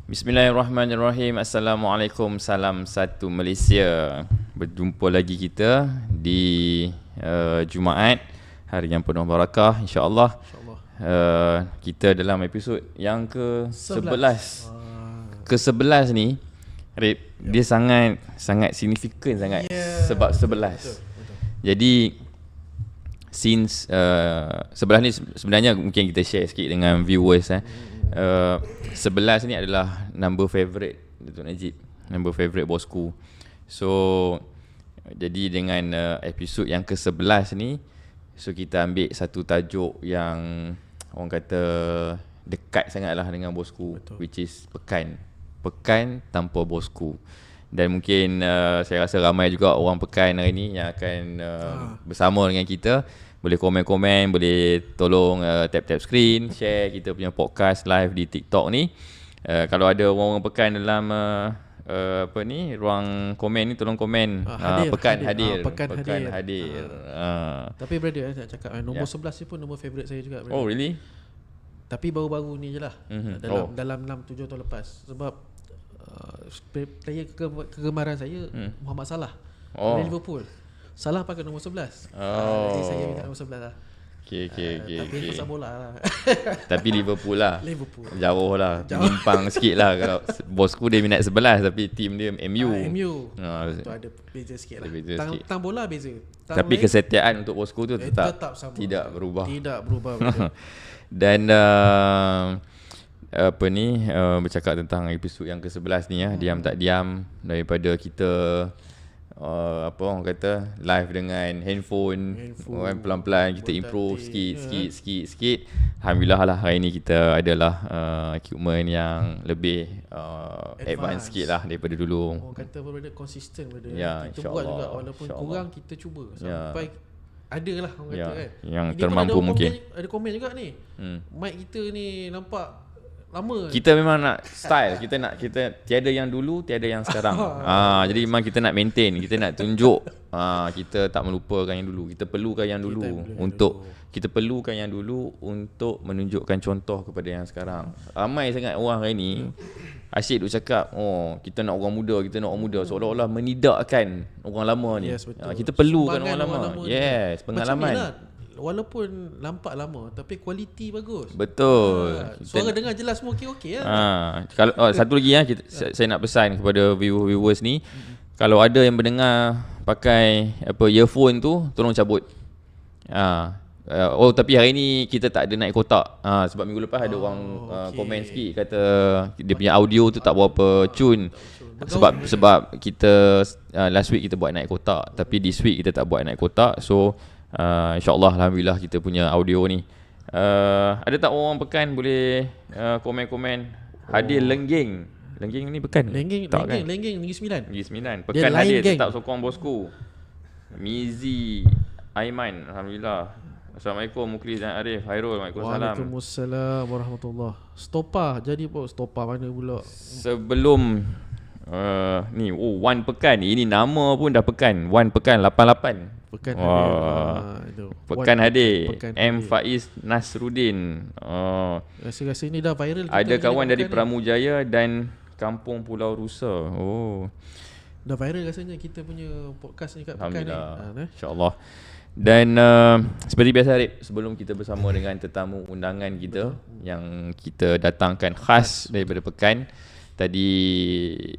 Bismillahirrahmanirrahim. Assalamualaikum, salam satu Malaysia. Berjumpa lagi kita di Jumaat, hari yang penuh barakah, insya-Allah. Kita dalam episod yang ke-11. Ke-11 ni, Rip, dia sangat signifikan sangat. Sebab 11. Jadi since 11 ni sebenarnya mungkin kita share sikit dengan viewers 11 ni adalah number favourite Datuk Najib, number favourite bosku. So jadi dengan episod yang ke-11 ni, so kita ambil satu tajuk yang orang kata dekat sangat lah dengan bosku. Betul. Which is Pekan tanpa bosku. Dan mungkin saya rasa ramai juga orang Pekan hari ni yang akan bersama dengan kita. Boleh komen-komen, boleh tolong tap-tap screen, share kita punya podcast live di TikTok ni. Kalau ada orang-orang Pekan dalam ruang komen ni, tolong komen Pekan hadir. Pekan hadir. Tapi brother, saya nak cakap nombor 11 ni pun nombor favourite saya juga, brother. Oh really? Tapi baru-baru ni je lah. Dalam 6-7 tahun lepas. Sebab player kegemaran saya Muhammad Salah dari Liverpool. Salah pakai nombor 11. Jadi saya minta nombor 11 lah. Tapi pasal bola lah. Tapi Liverpool lah. Liverpool. Jauh lah. Menyimpang sikit lah. Kalau bosku dia minat 11 tapi tim dia MU. Tu ada beza sikit lah. Tang bola beza. Tapi kesetiaan untuk bosku tu tetap sama. Tidak berubah. Dan bercakap tentang episod yang ke-11 ni diam tak diam, daripada kita orang kata live dengan handphone. Pelan-pelan kita improve sikit. Alhamdulillah lah hari ni kita adalah equipment yang lebih advance sikit lah daripada dulu. Orang kata berbeza konsisten benda. insya Kita buat Allah, juga walaupun kurang, kita cuba sampai ada lah orang kata kan. Yang ini termampu mungkin. Ada komen juga ni. Mic kita ni nampak lama. Kita memang nak style, kita tiada yang dulu, tiada yang sekarang. Jadi memang kita nak maintain, kita nak tunjuk kita tak melupakan yang dulu. Kita perlukan yang dulu untuk menunjukkan contoh kepada yang sekarang. Ramai sangat orang hari ni asyik duk cakap, kita nak orang muda, seolah-olah menidakkan orang lama ni. Kita perlukan orang lama. Pengalaman. Walaupun nampak lama tapi kualiti bagus. Betul. Suara dengar jelas semua okey lah. Kalau satu lagi saya nak pesan kepada viewers ni, kalau ada yang mendengar pakai earphone tu, tolong cabut. Tapi hari ni kita tak ada naik kotak. Sebab minggu lepas ada orang komen sikit kata dia punya audio tu tak berapa tune. Sebab kita last week kita buat naik kotak, tapi this week kita tak buat naik kotak. So InsyaAllah Alhamdulillah kita punya audio ni. Ada tak orang Pekan boleh komen-komen? Hadir Lengging ni Pekan? Lengging Negeri Sembilan. Pekan hadir tetap sokong bosku. Mizi Aiman, Alhamdulillah. Assalamualaikum Muklis dan Arif. Hairul, Waalaikumsalam. Waalaikumsalam warahmatullahi. Stopa jadi stopa mana pula? Sebelum ni Wan Pekan, ini nama pun dah Pekan. Wan Pekan 88. Pekan hadir. M. Faiz Nasruddin. Rasa-rasa ni dah viral. Ada kawan dari Pramujaya dan Kampung Pulau Rusa. Dah viral rasanya kita punya podcast ni kat Pekan ni. InsyaAllah. Dan seperti biasa Arif, sebelum kita bersama dengan tetamu undangan kita yang kita datangkan khas daripada Pekan. Tadi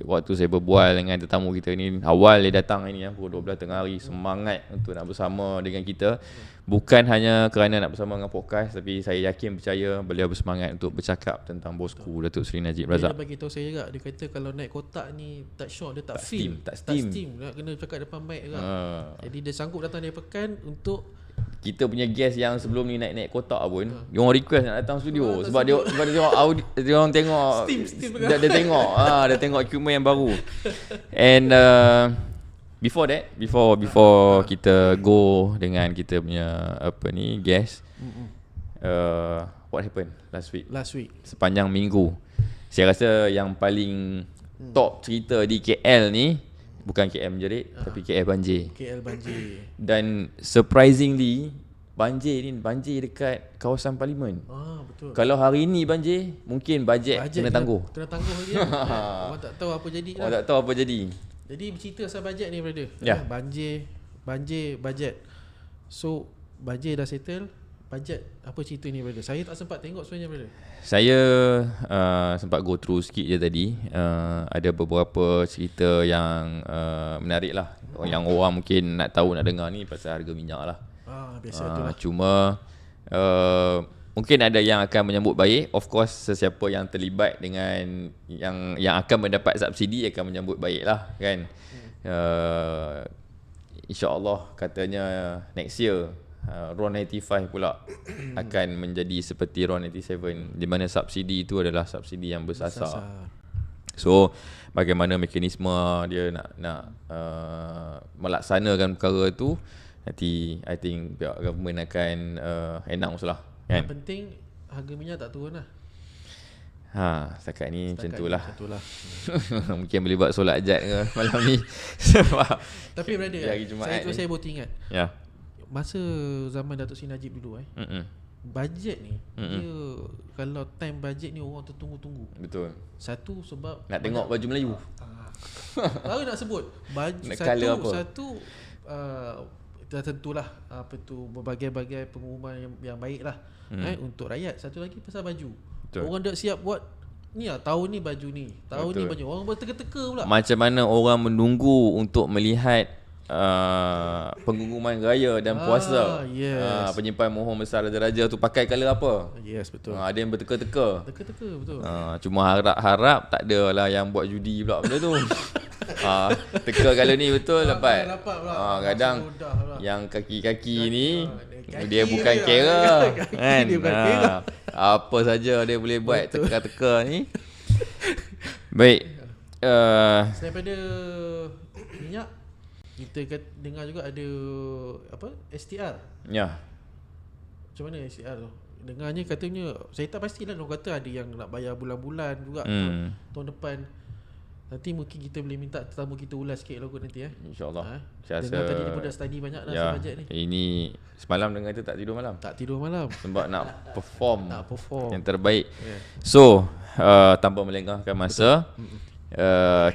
waktu saya berbual dengan tetamu kita ni, awal dia datang ini pukul 12 tengah hari, semangat untuk nak bersama dengan kita. Bukan hanya kerana nak bersama dengan podcast, tapi saya yakin percaya beliau bersemangat untuk bercakap tentang bosku Datuk Seri Najib Razak. Dia bagi tahu saya juga, dia kata kalau naik kotak ni tak shot, dia tak feel, tak steam. Nak kena cakap depan mic juga. Jadi dia sanggup datang dari Pekan untuk kita punya guest yang sebelum ni naik kotak pun, dia orang request nak datang studio sebab dia tengok audio, dia orang tengok steam dia tengok equipment yang baru. And before kita go dengan kita punya guest, what happened last week sepanjang minggu. Saya rasa yang paling top cerita di KL ni bukan KL menjerit, tapi KL banjir. KL banjir. Dan surprisingly banjir dekat kawasan parlimen. Betul. Kalau hari ni banjir, mungkin bajet kena tangguh. Kena tangguh lagi. Orang tak tahu apa jadi lah. Orang tak tahu apa jadi. Jadi bercerita pasal bajet ni brother. Ya. Banjir, bajet. So banjir dah settle. Bajet apa cerita ni brother? Saya tak sempat tengok sebenarnya brother. Saya sempat go through sikit je tadi. Ada beberapa cerita yang menarik lah. Yang orang mungkin nak tahu, nak dengar ni pasal harga minyak lah. Biasa tu lah. Cuma mungkin ada yang akan menyambut baik. Of course, sesiapa yang terlibat dengan yang akan mendapat subsidi akan menyambut baik lah kan. InsyaAllah katanya next year RON 95 pula akan menjadi seperti RON 97, di mana subsidi itu adalah subsidi yang bersasar. So bagaimana mekanisme dia nak melaksanakan perkara tu, nanti I think pihak government akan announce lah kan. Yang penting harga minyak tak turun lah. Setakat ni macam tu lah. Mungkin boleh buat solat hajat ke malam ni. Tapi brother, saya baru ingat. Ya. Masa zaman Datuk Seri Najib dulu bajet ni dia, kalau time bajet ni orang tertunggu-tunggu. Betul. Satu sebab nak tengok baju Melayu. Baru nak sebut baju satu dah tentulah apa tu, berbagai-bagai pengumuman yang baik lah untuk rakyat. Satu lagi pasal baju. Betul. Orang dah siap buat ni lah, tahun ni baju ni, tahun Betul. Ni baju. Orang berteka-teka pula. Macam mana orang menunggu untuk melihat pengumuman raya dan puasa. Yes. Penyimpan mohon besar raja-raja tu pakai colour apa? Yes, betul. Ada yang berteka-teka. Betul. Cuma harap tak ada lah yang buat judi pula benda tu. Teka colour ni betul dapat. Kadang yang kaki-kaki ni dia bukan kera kan. Apa saja dia boleh buat teka-teka ni. Baik. Daripada minyak, kita dengar juga ada apa, STR. Ya. Macam mana STR tu? Dengarnya katanya, saya tak pastilah, orang kata ada yang nak bayar bulan-bulan juga tahun depan. Nanti mungkin kita boleh minta tetamu kita ulas sikit lah kot nanti InsyaAllah. Dengar tadi dia pun dah study banyak dah pasal bajet ni. Ini semalam dengar tu tak tidur malam. Sebab nak perform yang terbaik. So tanpa melengahkan masa,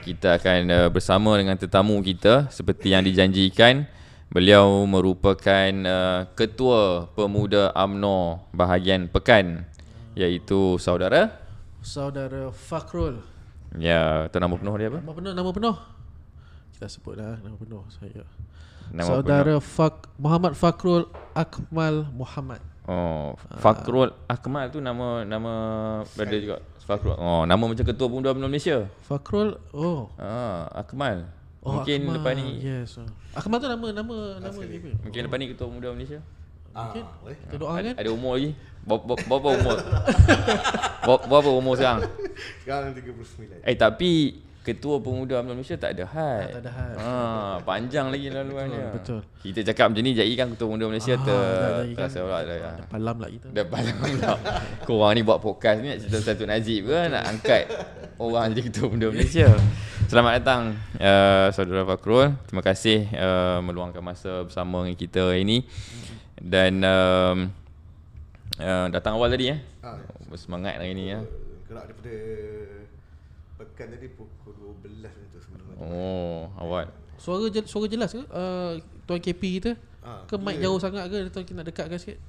kita akan bersama dengan tetamu kita seperti yang dijanjikan. Beliau merupakan Ketua Pemuda UMNO bahagian Pekan, iaitu Saudara Fakhrul. Ya, tu nama penuh dia apa? Nama penuh. Kita sebutlah nama penuh saya. Saudara Muhammad Fakhrul Akmal Muhammad. Fakhrul Akmal tu nama brother juga. Fakhrul. Nama macam Ketua Pemuda UMNO Malaysia. Fakhrul. Akmal. Mungkin Akmal, lepas ni. Yes. Akmal tu nama mungkin lepas ni Ketua Pemuda Malaysia. Mungkin. Kita doa kan. Ada umur lagi. Berapa umur? Berapa umur sekarang? Sekarang 39. Tapi Ketua Pemuda UMNO Malaysia tak ada had. Tak ada had. Panjang lagi laluannya. Betul. Kita cakap macam ni, jadi kan Ketua Pemuda Malaysia terasa pula dah. Palam lah kita. Dah palam pula. Korang ni buat podcast ni nak cerita satu Najib ke, nak angkat orang jadi Ketua Pemuda Malaysia. Selamat datang Saudara Fakhrul. Terima kasih meluangkan masa bersama dengan kita hari ni. Dan datang awal tadi bersemangat hari ni Gerak daripada Pekan tadi pukul 12 minit sebelum. Awal. Suara jelas ke Tuan KP kita? Ke mic jauh sangat ke? Tuan kita nak dekatkan sikit.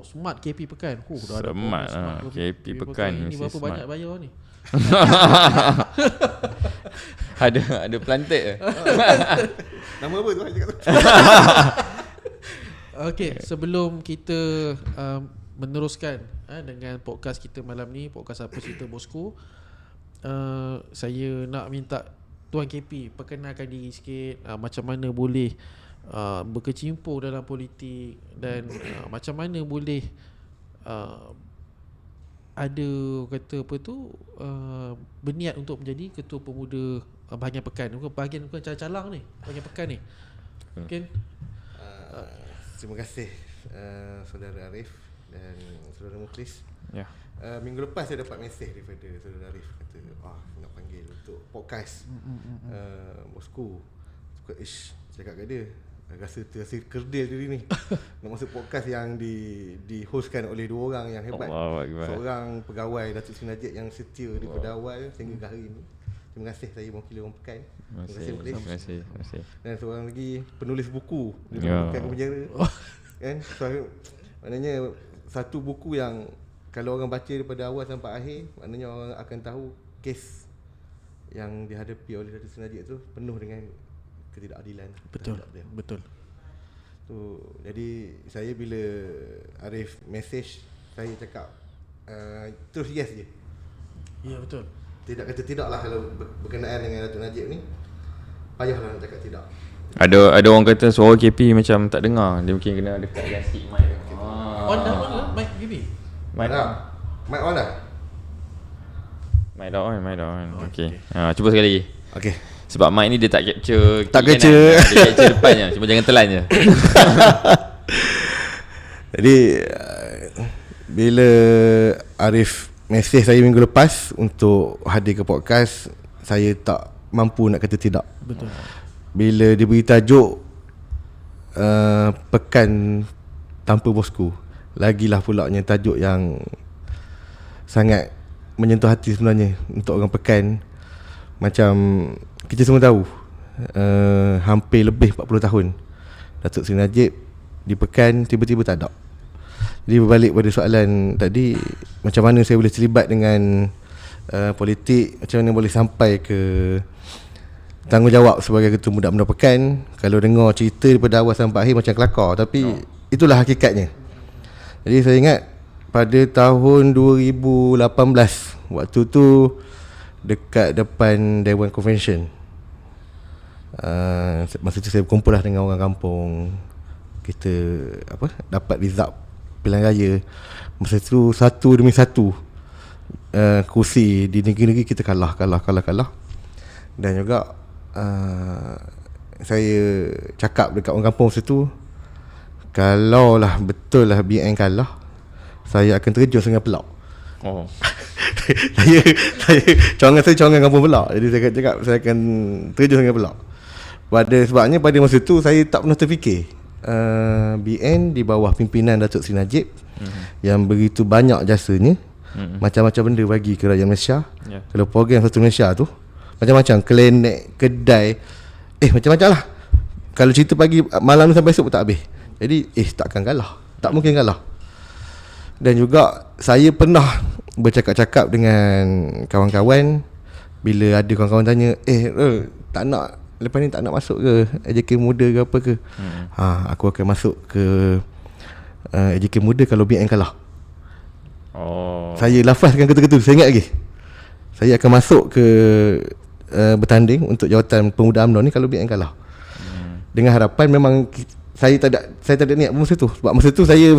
Smart KP Pekan. Dah ada smart KP Pekan. Ini berapa banyak bayar ni? Ada planted ke? Nama apa tu? Okey, sebelum kita meneruskan dengan podcast kita malam ni, podcast Apa Cerita Bosku, saya nak minta Tuan KP perkenalkan diri sikit, macam mana boleh berkecimpung dalam politik dan macam mana boleh ada kata apa tu berniat untuk menjadi Ketua Pemuda bahagian Pekan. Bukan calang ni, bahagian Pekan ni. Mungkin terima kasih Saudara Arif dan Saudara Mukhlis. Minggu lepas saya dapat mesej daripada Saudara Arif, kata nak panggil untuk podcast Bosku. Cakap kat dia, Rasa kerdil diri ni nak masuk podcast yang di-hostkan oleh dua orang yang hebat. Seorang pegawai Datuk Seri Najib yang setia daripada awal sehingga hari ini. Terima kasih saya mewakili orang Pekan. Terima kasih. Dan seorang lagi penulis buku di Pekan ke penjara. Kan? So, maknanya satu buku yang kalau orang baca daripada awal sampai akhir, maknanya orang akan tahu kes yang dihadapi oleh Datuk Seri Najib tu penuh dengan ketidakadilan. Betul. So, jadi saya bila Arif message, saya cakap terus yes je. Ya, betul. Tidak kata tidak lah kalau berkenaan dengan Datuk Najib ni. Payahlah nak cakap tidak. Ada orang kata suara KP macam tak dengar. Dia mungkin kena dekatkan sikit mic. On dah mic gini. Mic on dah. Mic dah on. Okey. Cuba sekali lagi. Okey. Sebab mic ni dia tak capture. Tak capture. Dia capture depannya. Cuma jangan telan je. Jadi bila Arif mesej saya minggu lepas untuk hadir ke podcast, saya tak mampu nak kata tidak. Betul. Bila dia beri tajuk Pekan Tanpa Bosku, lagilah pulaknya tajuk yang sangat menyentuh hati sebenarnya untuk orang Pekan. Macam kita semua tahu, hampir lebih 40 tahun Datuk Seri Najib di Pekan tiba-tiba tak ada. Jadi berbalik pada soalan tadi, macam mana saya boleh terlibat dengan politik, macam mana boleh sampai ke tanggungjawab sebagai Ketua Muda UMNO Pekan. Kalau dengar cerita daripada awal sampai akhir macam kelakar, tapi itulah hakikatnya. Jadi saya ingat pada tahun 2018, waktu tu dekat depan Dewan Convention, masa tu saya berkumpul lah dengan orang kampung. Kita dapat result pilihan raya. Masa tu satu demi satu kursi di negeri-negeri kita kalah. Dan juga saya cakap dekat orang kampung masa tu, kalaulah betul lah BN kalah, saya akan terjun Sungai Pelak. saya cawangan kampung Pelak. Jadi saya cakap saya akan terjun Sungai Pelak. Sebabnya pada masa tu saya tak pernah terfikir BN di bawah pimpinan Datuk Seri Najib yang begitu banyak jasanya, macam-macam benda bagi ke rakyat Malaysia. Kalau program Satu Malaysia tu macam-macam, klinik, kedai, macam-macam lah. Kalau cerita pagi, malam ni sampai esok pun tak habis. Jadi takkan kalah, tak mungkin kalah. Dan juga saya pernah bercakap-cakap dengan kawan-kawan. Bila ada kawan-kawan tanya, tak nak, lepas ni tak nak masuk ke AJK Muda ke apa ke? Aku akan masuk ke AJK Muda kalau BN kalah. Saya lafazkan kata-kata tu, saya ingat lagi. Saya akan masuk ke bertanding untuk jawatan Pemuda UMNO ni kalau BN kalah. Dengan harapan, memang saya tak ada niat masa tu. Sebab masa tu saya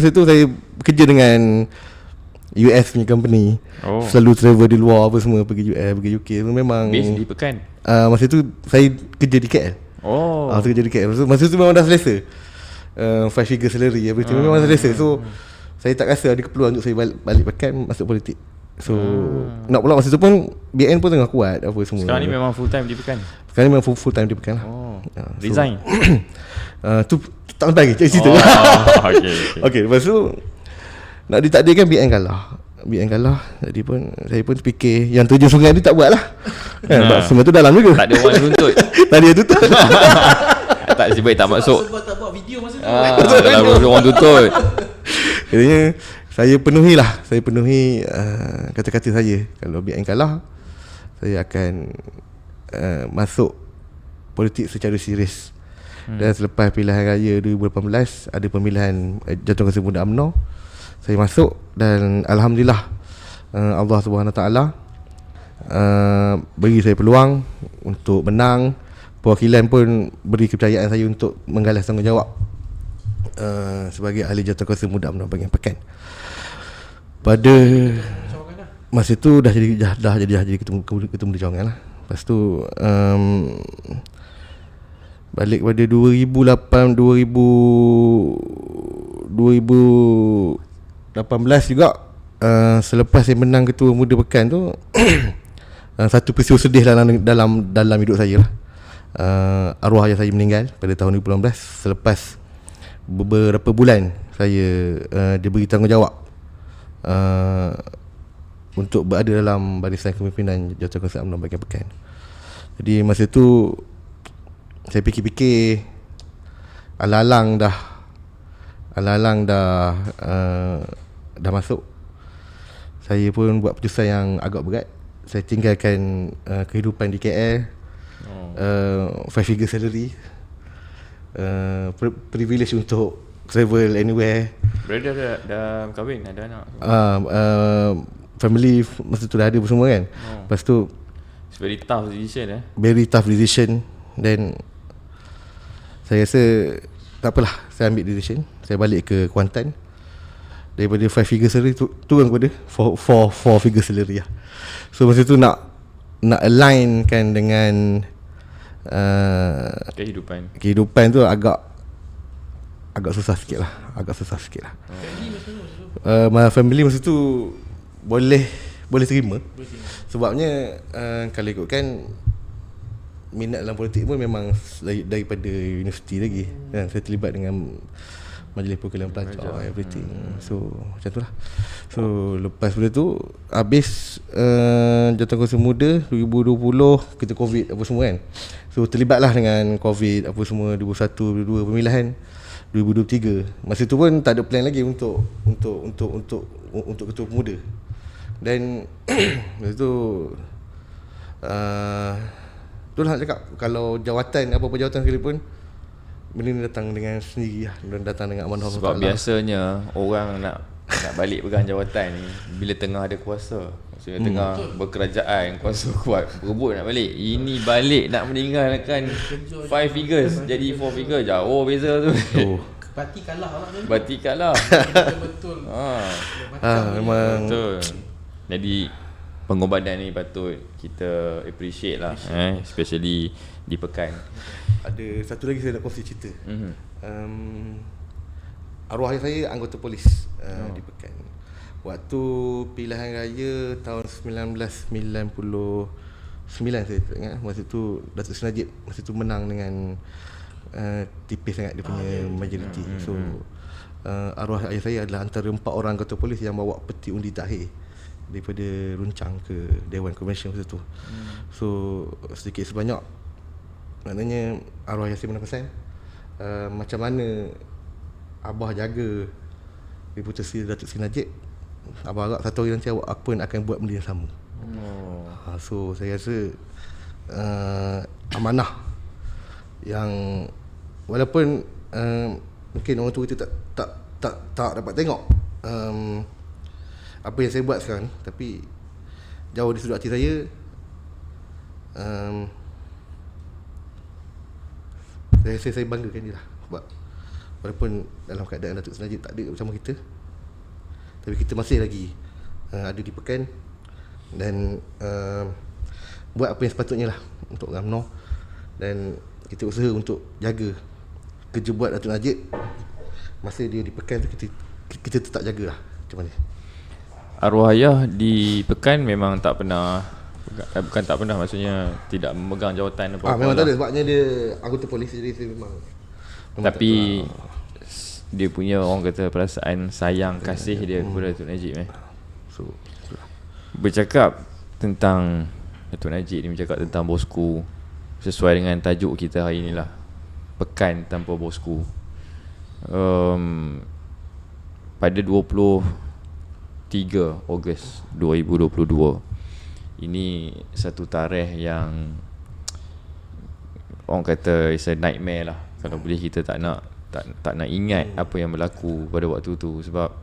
bekerja dengan US punya company. Selalu travel di luar apa semua, pergi US, pergi UK. Memang base di Pekan. Masa tu saya kerja di KL. Saya kerja di KL. Masa tu memang dah selesa. 5 figure salary everything memang dah selesa. So saya tak rasa ada keperluan untuk saya balik Pekan masuk politik. So nak pula masa tu pun BN pun tengah kuat apa semua. Sekarang ni memang full time di Pekan. Sekarang ni memang full time di Pekan lah. Resign. Tu tak sampai lagi cerita. Okay, lepas tu nak ditakdirkan BN kalah. Jadi pun saya pun terfikir yang terjun sungai ni tak buat lah. Sebab sungai tu dalam juga. Tak ada orang tuntut. Tak ada tuntut. Tak sebaik tak masuk. Sebab tak buat video masa tu. Dalam orang tuntut. Jadinya saya penuhi kata-kata saya. Kalau BN kalah, saya akan masuk politik secara serius. Dan selepas pilihan raya 2018, ada pemilihan Jawatankuasa Pemuda UMNO, saya masuk. Dan alhamdulillah, Allah SWT beri saya peluang untuk menang. Perwakilan pun beri kepercayaan saya untuk menggalas tanggungjawab sebagai ahli Jawatankuasa Pemuda UMNO bahagian Pekan. Pada masa tu dah jadi ketua Muda Cawangan lah. Lepas tu balik pada 2018 juga, selepas saya menang Ketua Muda Pekan tu, satu peristiwa sedih dalam hidup saya lah. Arwah ayah saya meninggal pada tahun 2018. Selepas beberapa bulan saya diberi tanggungjawab untuk berada dalam barisan kepimpinan Jawatankurusi UMNO bahagian Pekan. Jadi masa tu saya fikir-fikir, alang-alang dah masuk. Saya pun buat keputusan yang agak berat. Saya tinggalkan kehidupan di KL, 5 figure salary, privilege untuk travel anywhere. Brother dah kahwin, ada anak? Family masa tu dah ada semua kan. Lepas tu it's very tough decision very tough decision. Then saya rasa tak apalah, saya ambil decision. Saya balik ke Kuantan. Daripada 5 figure salary turun kepada 4 figure salary lah. So masa tu nak alignkan dengan kehidupan tu agak susah sikit lah. Family masa tu boleh terima. Sebabnya kalau ikutkan minat dalam politik pun memang daripada universiti lagi kan. Saya terlibat dengan majlis perwakilan pelajar, everything. So macam tu lah. So lepas pada tu habis Jawatankurusi Muda 2020, kita COVID apa semua kan. So terlibatlah dengan COVID apa semua 2021, 2022 pemilihan 2023. Masa tu pun tak ada plan lagi untuk ketua pemuda. Dan masa tu itulah nak cakap, kalau jawatan, apa-apa jawatan sekalipun, benda ni datang dengan sendiri lah. Dan datang dengan amanah Allah. Sebab biasanya orang nak balik pegang jawatan ni bila tengah ada kuasa. Maksudnya tengah berkerajaan, kuasa kuat, berebut nak balik. Ini balik nak meninggalkan 5 figures jadi 4 figures, jauh beza tu. Parti kalah lah. Parti kalah. Betul. Memang betul. Jadi pengorbanan ni patut kita appreciate lah, especially di Pekan. Ada satu lagi saya nak kongsi cerita. Arwah ayah saya anggota polis di Pekan. Waktu pilihan raya tahun 1999 saya tak ingat. Masa tu Datuk Seri Najib masa tu menang dengan tipis sangat dia punya majoriti. So arwah ayah saya adalah antara 4 orang anggota polis yang bawa peti undi takhir daripada Runcang ke Dewan Konvensyen masa tu. So sedikit sebanyak, maknanya arwah ayah saya pernah pesan macam mana abah jaga reputasi Datuk Seri Najib, abah harap satu hari nanti awak pun akan buat benda yang sama. So saya rasa amanah yang walaupun mungkin orang tua kita tak dapat tengok apa yang saya buat sekarang, tapi jauh di sudut hati saya, saya banggakan dia lah. Sebab walaupun dalam keadaan Datuk Seri Najib tak ada bersama kita, tapi kita masih lagi ada di Pekan dan buat apa yang sepatutnya lah untuk UMNO. Dan kita usaha untuk jaga kerja buat Datuk Najib masa dia di Pekan tu, kita tetap jagalah macam mana. Arwah ayah di Pekan memang tak pernah, bukan tak pernah, maksudnya tidak memegang jawatan apa-apa. Memang tak ada, sebabnya dia anggota polis, jadi dia memang tapi dia punya orang kata perasaan sayang kasih dia kepada Datuk Najib. So bercakap tentang Datuk Najib ni, bercakap tentang bosku, sesuai dengan tajuk kita hari ni lah, Pekan Tanpa Bosku. Pada 23 Ogos 2022, ini satu tarikh yang orang kata it's a nightmare lah. Kalau boleh kita tak nak ingat apa yang berlaku pada waktu tu. Sebab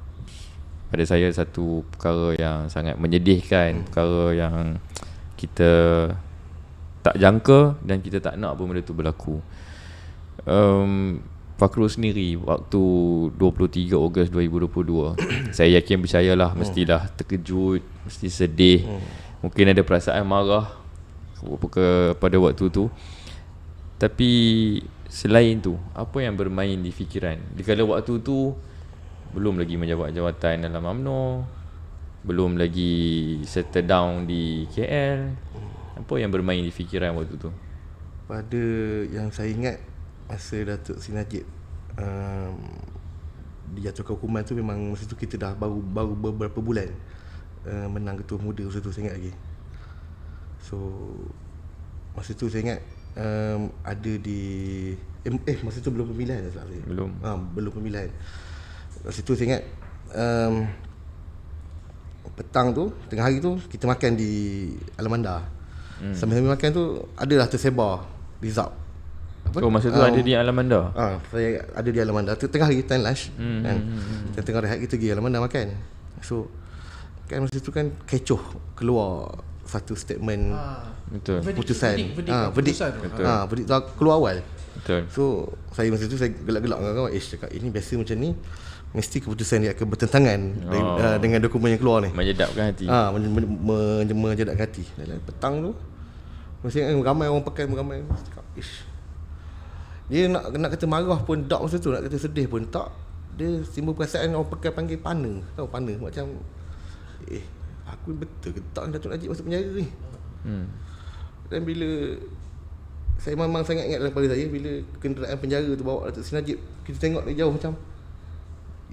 pada saya satu perkara yang sangat menyedihkan, perkara yang kita tak jangka dan kita tak nak pun benda tu berlaku. Fakrul sendiri waktu 23 Ogos 2022 saya yakin percayalah mestilah terkejut, mesti sedih, mungkin ada perasaan marah pada waktu tu. Tapi selain tu, apa yang bermain di fikiran di kala waktu tu? Belum lagi menjabat jawatan dalam UMNO, belum lagi settle down di KL. Apa yang bermain di fikiran waktu tu? pada yang saya ingat masa Datuk Seri Najib dijatuhkan hukuman tu, memang masa tu kita dah baru beberapa bulan menang ketua muda. Masa tu saya ingat lagi. So masa tu saya ingat ada di masa tu belum pemilihan tak salah saya. Belum pemilihan. Masa tu saya ingat petang tu, tengah hari tu kita makan di Alamanda. Sambil-sambil makan tu adalah tersebar result. Masa tu ada di Alamanda? Saya ada di Alamanda tu, tengah hari time lunch kan. Tengah rehat kita pergi Alamanda makan. So kan masa tu kan kecoh keluar satu statement keputusan. Verdict tu keluar awal. Betul. So saya masa tu saya gelak-gelak dengan kawan, cakap ini biasa macam ni mesti keputusan dia akan bertentangan dengan dokumen yang keluar ni. Menjedapkan hati. Menjedapkan hati. Dalam petang tu mesti ramai orang pakai, ramai cakap, dia nak kata marah pun tak, masa tu nak kata sedih pun tak. Dia timbul perasaan orang pakai panggil pana. Tahu pana macam aku betul ke tak Datuk Najib masuk penjara ni. Dan bila saya memang sangat ingat dalam kepala saya, bila kenderaan penjara tu bawa Datuk Seri Najib, kita tengok dari jauh macam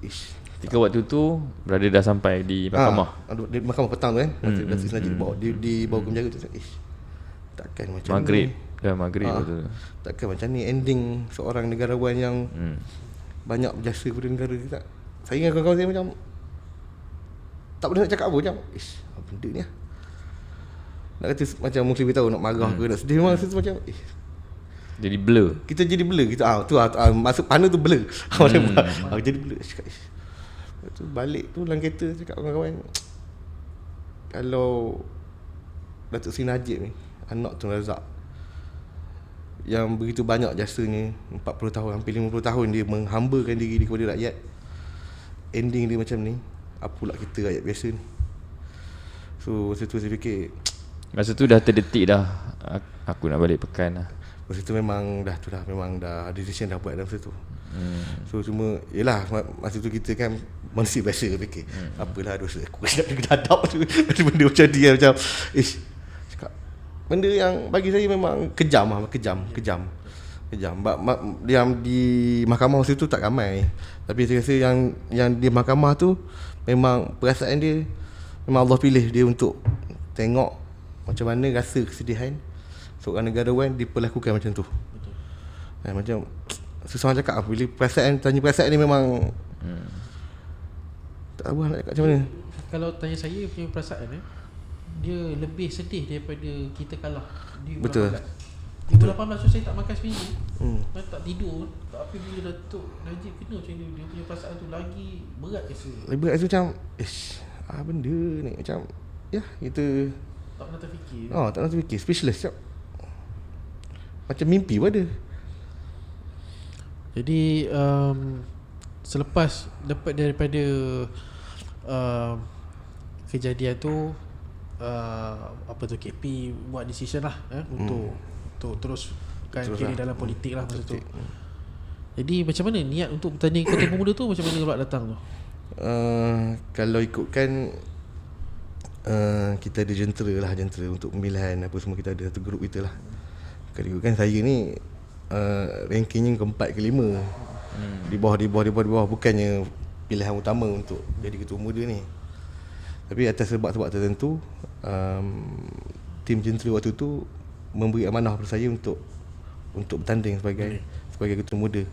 ketika waktu tu berada dah sampai di mahkamah. Di mahkamah petang tu kan, Datuk Seri Najib dibawa ke penjara tu. Takkan macam Maghrib. ni. Dah maghrib tu. Takkan macam ni ending seorang negarawan yang banyak berjasa kepada negara kita. Saya ingat kawan-kawan saya macam tak boleh nak cakap apa, macam apa benda ni nak kata macam mungkin beritahu nak marah ke nak sedih, memang rasa tu macam jadi blur. Kita jadi blur kita masuk panel tu blur. Jadi blur. Cakap lepas tu balik tu dalam kereta cakap kawan-kawan, kalau Datuk Seri Najib ni, anak Tun Razak yang begitu banyak jasanya, 40 tahun hampir 50 tahun dia menghambakan diri dia kepada rakyat, ending dia macam ni, apa pula kita rakyat biasa ni. So masa tu saya fikir, masa tu dah terdetik dah aku nak balik pekan lah. Masa tu memang dah decision dah buat dalam masa tu. So cuma yelah, masa tu kita kan manusia biasa fikir, apalah dosa aku nak kena hadap tu. Benda macam dia macam cakap benda yang bagi saya memang kejam. Yang di mahkamah masa tu tak ramai, tapi saya rasa yang di mahkamah tu memang perasaan dia, memang Allah pilih dia untuk tengok macam mana rasa kesedihan seorang negarawan diperlakukan macam tu. Macam susah nak cakap bila tanya perasaan ni memang tak tahu nak cakap macam mana. Kalau tanya saya punya perasaan dia lebih sedih daripada kita kalah di Betul. 2018 tu saya tak makan seminggu. Saya tak tidur. Tapi bila Datuk Najib kena macam ni, dia punya perasaan tu lagi berat rasa. Lebih berat rasa macam benda ni macam kita tak pernah terfikir. Tak pernah terfikir, speechless macam mimpi pun ada. Jadi selepas dapat daripada kejadian tu, KP buat decision lah untuk teruskan kiri dalam politik lah masa tu. Jadi macam mana niat untuk bertanding Ketua Pemuda tu, macam mana pula datang tu? Kalau ikutkan kita ada jentera untuk pemilihan apa semua, kita ada satu grup kita lah. Kalau ikutkan saya ni rankingnya ke-4 ke-5, di bawah, bukannya pilihan utama untuk jadi Ketua Pemuda ni. Tapi atas sebab-sebab tertentu, tim jentera waktu tu memberi amanah kepada saya untuk bertanding sebagai Ketua Muda.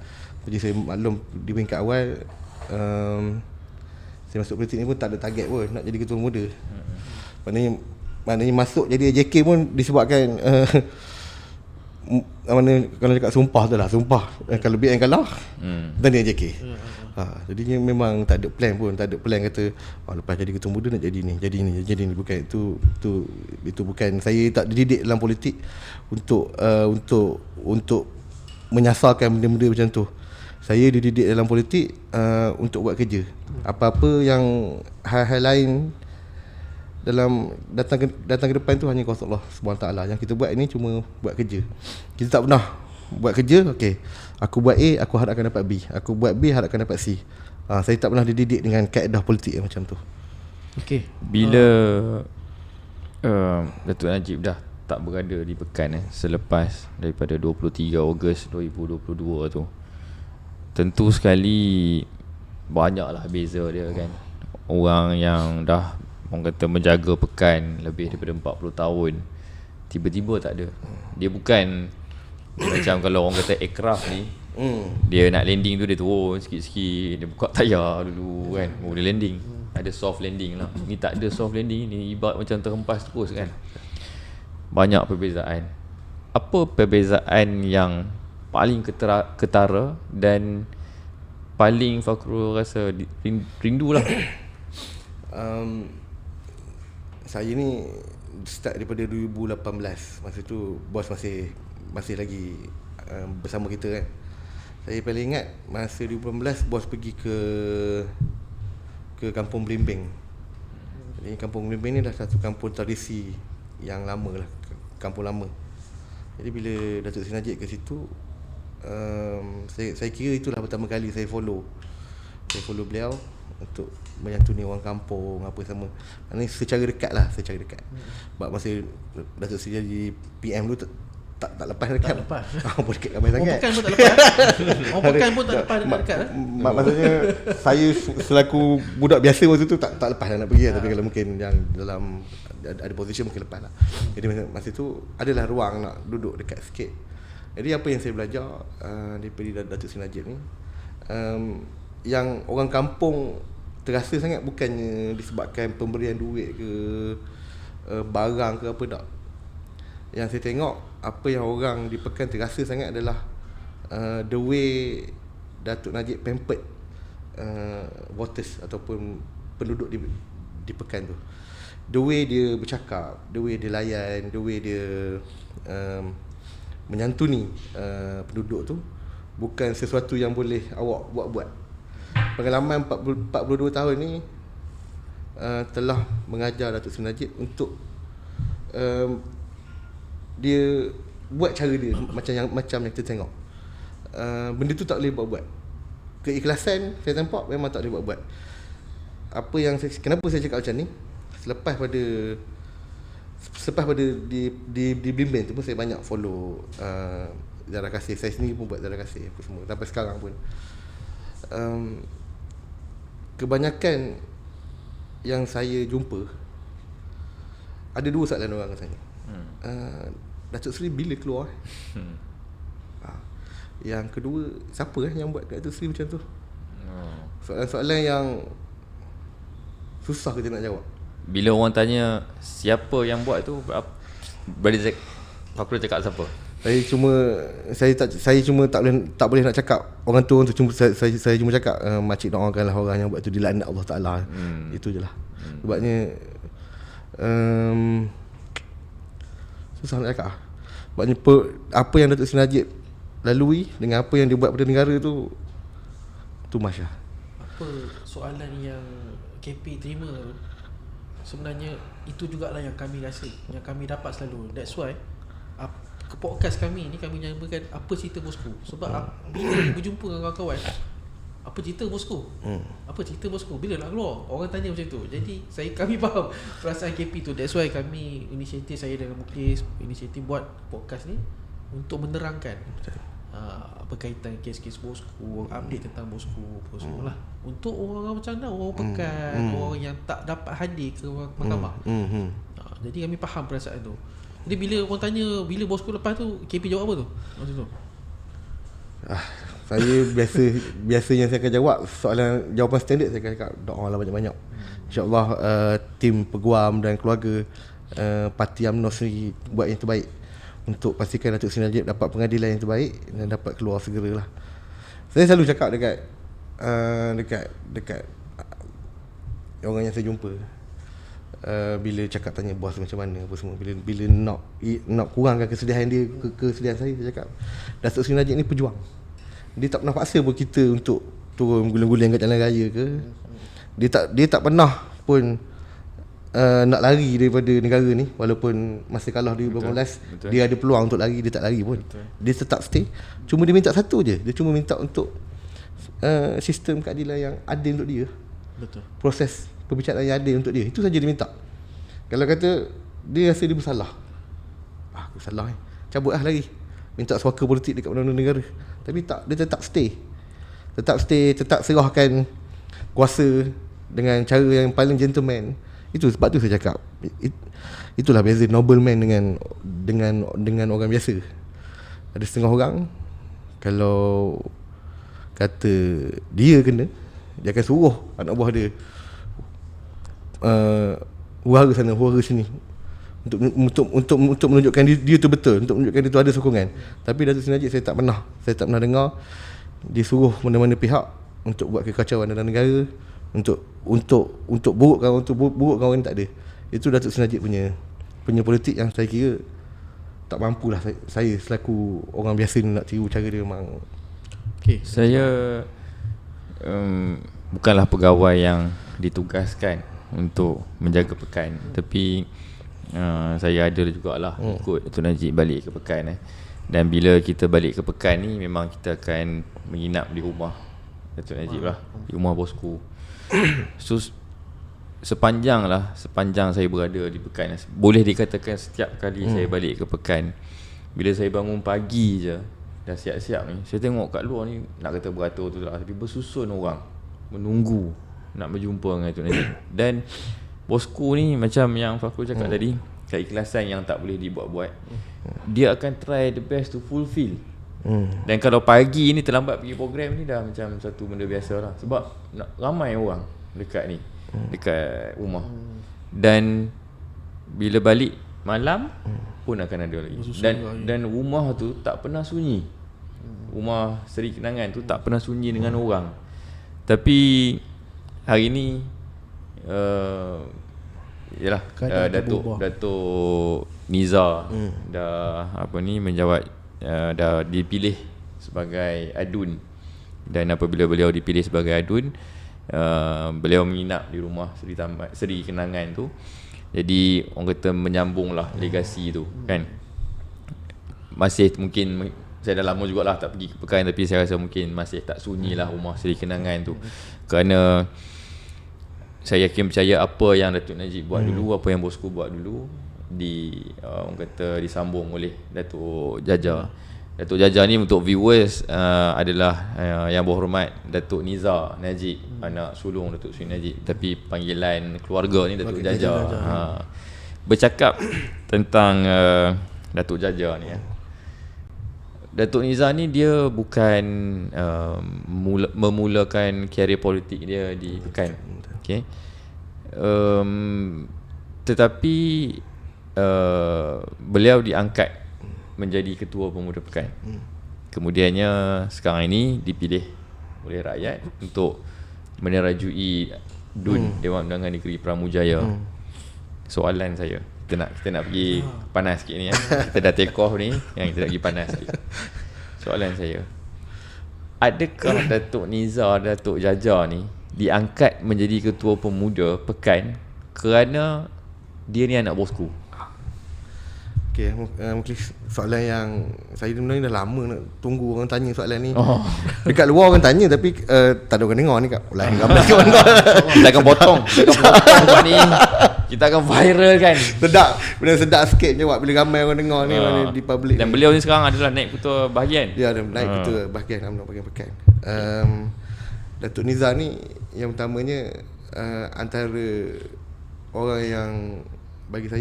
Jadi saya maklum di peringkat awal, saya masuk politik ni pun tak ada target pun nak jadi Ketua Muda. Maknanya masuk jadi AJK pun disebabkan kalau cakap sumpah tu lah, kalau BN kalah dan dia AJK. Jadinya memang tak ada plan pun, tak ada plan kata lepas jadi Ketua Muda nak jadi ni. Bukan itu bukan, saya tak dididik dalam politik untuk menyasarkan benda-benda macam tu. Saya dididik dalam politik untuk buat kerja. Apa-apa yang hal-hal lain dalam datang ke depan tu hanya kuasa Allah SWT. Yang kita buat ni cuma buat kerja. Kita tak pernah buat kerja, aku buat A, aku harapkan dapat B. Aku buat B, harapkan dapat C. Saya tak pernah dididik dengan kaedah politik macam tu. Bila Datuk Najib dah tak berada di Pekan selepas daripada 23 Ogos 2022 tu. Tentu sekali banyaklah beza dia kan. Orang yang dah orang kata menjaga Pekan lebih daripada 40 tahun, tiba-tiba tak ada. Dia bukan macam kalau orang kata aircraft ni, dia nak landing tu dia turun sikit-sikit, dia buka tayar dulu kan, dia landing. Ada soft landing lah. Ni tak ada soft landing, ni ibarat macam terhempas terus kan. Banyak perbezaan. Apa perbezaan yang paling ketara dan paling Fakrul rasa rindu lah? Saya ni start daripada 2018. Masa tu bos masih lagi bersama kita kan. Saya paling ingat masa 2018 bos pergi ke Kampung Belimbing. Jadi Kampung Belimbing ni dah satu kampung tradisi yang lama lah, kampung lama. Jadi bila Datuk Seri Najib ke situ, saya kira itulah pertama kali saya follow beliau untuk menyantuni orang kampung apa sama. Ini secara dekat. Sebab masa Datuk Seri jadi PM dulu tak lepas dekat. Tak lepas. Pun dekat ramai sangat. Orang Pekan pun tak lepas. Orang Pekan pun tak lepas dekat. Maksudnya saya selaku budak biasa waktu tu tak lepas nak pergi lah. Tapi kalau mungkin yang dalam ada position mungkin lepas lah. Jadi masa tu adalah ruang nak duduk dekat sikit. Jadi apa yang saya belajar daripada Datuk Seri Najib ni, yang orang kampung terasa sangat bukannya disebabkan pemberian duit ke barang ke apa tak. Yang saya tengok apa yang orang di Pekan terasa sangat adalah the way Datuk Najib pampered voters ataupun penduduk di Pekan tu. The way dia bercakap, the way dia layan, the way dia menyantuni penduduk tu bukan sesuatu yang boleh awak buat-buat. Pengalaman 42 tahun ni telah mengajar Datuk Seri Najib untuk dia buat cara dia macam yang kita tengok. Benda tu tak boleh buat-buat. Keikhlasan saya nampak memang tak boleh buat-buat. Kenapa saya cakap macam ni? Selepas pada di Belimbing tu pun saya banyak follow Ziarah Kasih. Saya sendiri pun buat Ziarah Kasih apa semua sampai sekarang pun. Kebanyakan yang saya jumpa ada dua soalan orang tanya. Datuk Seri bila keluar? Yang kedua, siapa yang buat Datuk Seri macam tu? Soalan-soalan yang susah kita nak jawab. Bila orang tanya siapa yang buat tu, Fakrul cakap siapa? Saya cuma tak boleh nak cakap orang tu cuma saya cuma cakap makcik doakanlah orang yang buat tu dilaknat Allah Taala. Itu je lah. Sebabnya susah nak cakap. Sebabnya apa yang Datuk Seri Najib lalui dengan apa yang dia buat pada negara tu masya. Apa soalan yang KP terima sebenarnya itu jugalah yang kami rasa, yang kami dapat selalu. That's why ke podcast kami ni kami nyamakan apa cerita bosku. Sebab bila berjumpa dengan kawan-kawan, apa cerita bosku? Apa cerita bosku? Bila nak keluar? Orang tanya macam tu. Jadi kami faham perasaan KP tu. That's why kami inisiatif, saya dengan Muklis inisiatif buat podcast ni untuk menerangkan berkaitan kes-kes bosku, update tentang bosku apa semua lah. Untuk orang macam mana, orang Pekan, orang yang tak dapat hadir ke mahkamah. Jadi kami faham perasaan tu. Jadi bila orang tanya bila bosku lepas tu, KP jawab apa tu? Macam tu. Saya biasanya saya akan jawab jawapan standard. Saya akan cakap doalah banyak-banyak. InsyaAllah tim peguam dan keluarga Parti UMNO sendiri buat yang terbaik untuk pastikan Datuk Seri Najib dapat pengadilan yang terbaik dan dapat keluar segeralah. Saya selalu cakap dekat orang yang saya jumpa, bila cakap tanya bos macam mana apa semua, bila nak kurangkan kesedihan dia kesedihan saya cakap Datuk Seri Najib ni pejuang. Dia tak pernah paksa pun kita untuk turun guling-guling kat jalan raya ke. Dia tak pernah pun nak lari daripada negara ni. Walaupun masa kalah 2018 dia ada peluang untuk lari, dia tak lari pun. Dia tetap stay. Cuma dia minta satu je. Dia cuma minta untuk sistem keadilan yang adil untuk dia. Betul. Proses perbicaraan yang adil untuk dia. Itu saja dia minta. Kalau kata dia rasa dia bersalah, aku salah cabut lah lagi, minta suaka politik dekat Undang-Undang Negara. Tapi tak, dia tetap serahkan kuasa dengan cara yang paling gentleman. Itu sebab tu saya cakap itulah beza nobleman dengan orang biasa. Ada setengah orang kalau kata dia kena, dia akan suruh anak buah dia hura sana, hura sini untuk menunjukkan dia tu betul, untuk menunjukkan dia tu ada sokongan. Tapi Datuk Seri Najib saya tak pernah dengar dia suruh mana-mana pihak untuk buat kekacauan dalam negara, untuk burukkan orang, tak ada. Itu Datuk Seri Najib punya politik yang saya kira tak mampulah saya selaku orang biasa ni nak tiru cara dia memang. Okay. Saya bukanlah pegawai yang ditugaskan untuk menjaga pekan, tapi saya ada jugalah ikut Datuk Najib balik ke pekan. Dan bila kita balik ke pekan ni, memang kita akan menginap di rumah Datuk Najib lah, di rumah bosku. So sepanjang saya berada di pekan, boleh dikatakan setiap kali saya balik ke pekan, bila saya bangun pagi je, dah siap-siap ni, saya tengok kat luar ni, nak kata beratur tu lah, tapi bersusun orang menunggu nak berjumpa dengan Datuk Najib. Dan bosku ni macam yang Fakhrul cakap tadi, keikhlasan yang tak boleh dibuat-buat. Dia akan try the best to fulfill. Dan kalau pagi ni terlambat pergi program ni, dah macam satu benda biasa lah. Sebab ramai orang dekat ni, dekat rumah. Dan bila balik malam pun akan ada lagi. Dan rumah tu tak pernah sunyi. Rumah Seri Kenangan tu tak pernah sunyi dengan orang. Tapi hari ni yalah, Datuk Niza dah menjawat, dah dipilih sebagai adun. Dan apabila beliau dipilih sebagai adun, beliau menginap di rumah Seri Kenangan tu. Jadi orang kata menyambunglah legasi tu kan. Masih mungkin saya dah lama jugalah tak pergi ke pekan, tapi saya rasa mungkin masih tak sunyilah rumah Seri Kenangan tu. Kerana saya yakin percaya apa yang Datuk Najib buat dulu, apa yang bosku buat dulu, orang kata disambung oleh Datuk Jaja. Datuk Jaja ni untuk viewers adalah yang berhormat Datuk Niza Najib, anak sulung Datuk Seri Najib, tapi panggilan keluarga ni Datuk Jaja. Bercakap tentang Datuk Jaja ni, Datuk Niza ni dia bukan memulakan karier politik dia di pekan. Okay. Tetapi beliau diangkat menjadi ketua pemuda pekan. Kemudiannya sekarang ini dipilih oleh rakyat untuk menerajui DUN, Dewan Undangan Negeri Pramujaya. Soalan saya, kita nak pergi panas sikit ni ya. Kita dah take off ni, yang kita nak pergi panas sikit. Soalan saya, adakah Datuk Niza, Datuk Jaja ni diangkat menjadi ketua pemuda pekan kerana dia ni anak bosku? Okay, mungkin soalan yang saya sebenarnya dah lama nak tunggu orang tanya soalan ni. Dekat luar orang tanya, tapi tak ada orang dengar ni kat lain gambar kat mana. Kita akan potong buat ni. Kita akan viral kan. Sedap, benda sedap sikit je buat bila ramai orang dengar ni, mana di public. Dan beliau ni sekarang adalah naik ketua bahagian. Ya, ada naik ketua bahagian, UMNO bahagian pekan. Datuk Niza ni yang utamanya antara orang yang bagi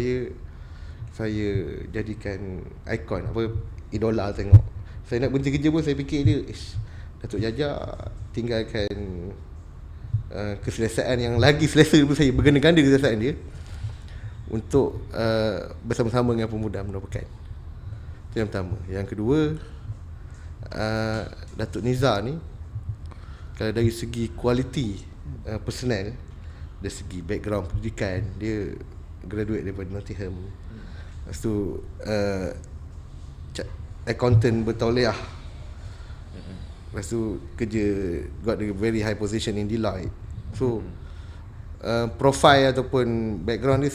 saya jadikan ikon, idola tengok. Saya nak berhenti kerja pun saya fikir dia, Datuk Jaja tinggalkan keselesaan yang lagi selesa daripada saya, berganda-ganda keselesaan dia untuk bersama-sama dengan pemuda UMNO pekan. Itu yang pertama. Yang kedua, Datuk Niza ni kalau dari segi kualiti personal, dari segi background pendidikan, dia graduate daripada Nottingham. Lepas tu accountant bertauliah. Lepas tu kerja, got a very high position in Deloitte. So profile ataupun background dia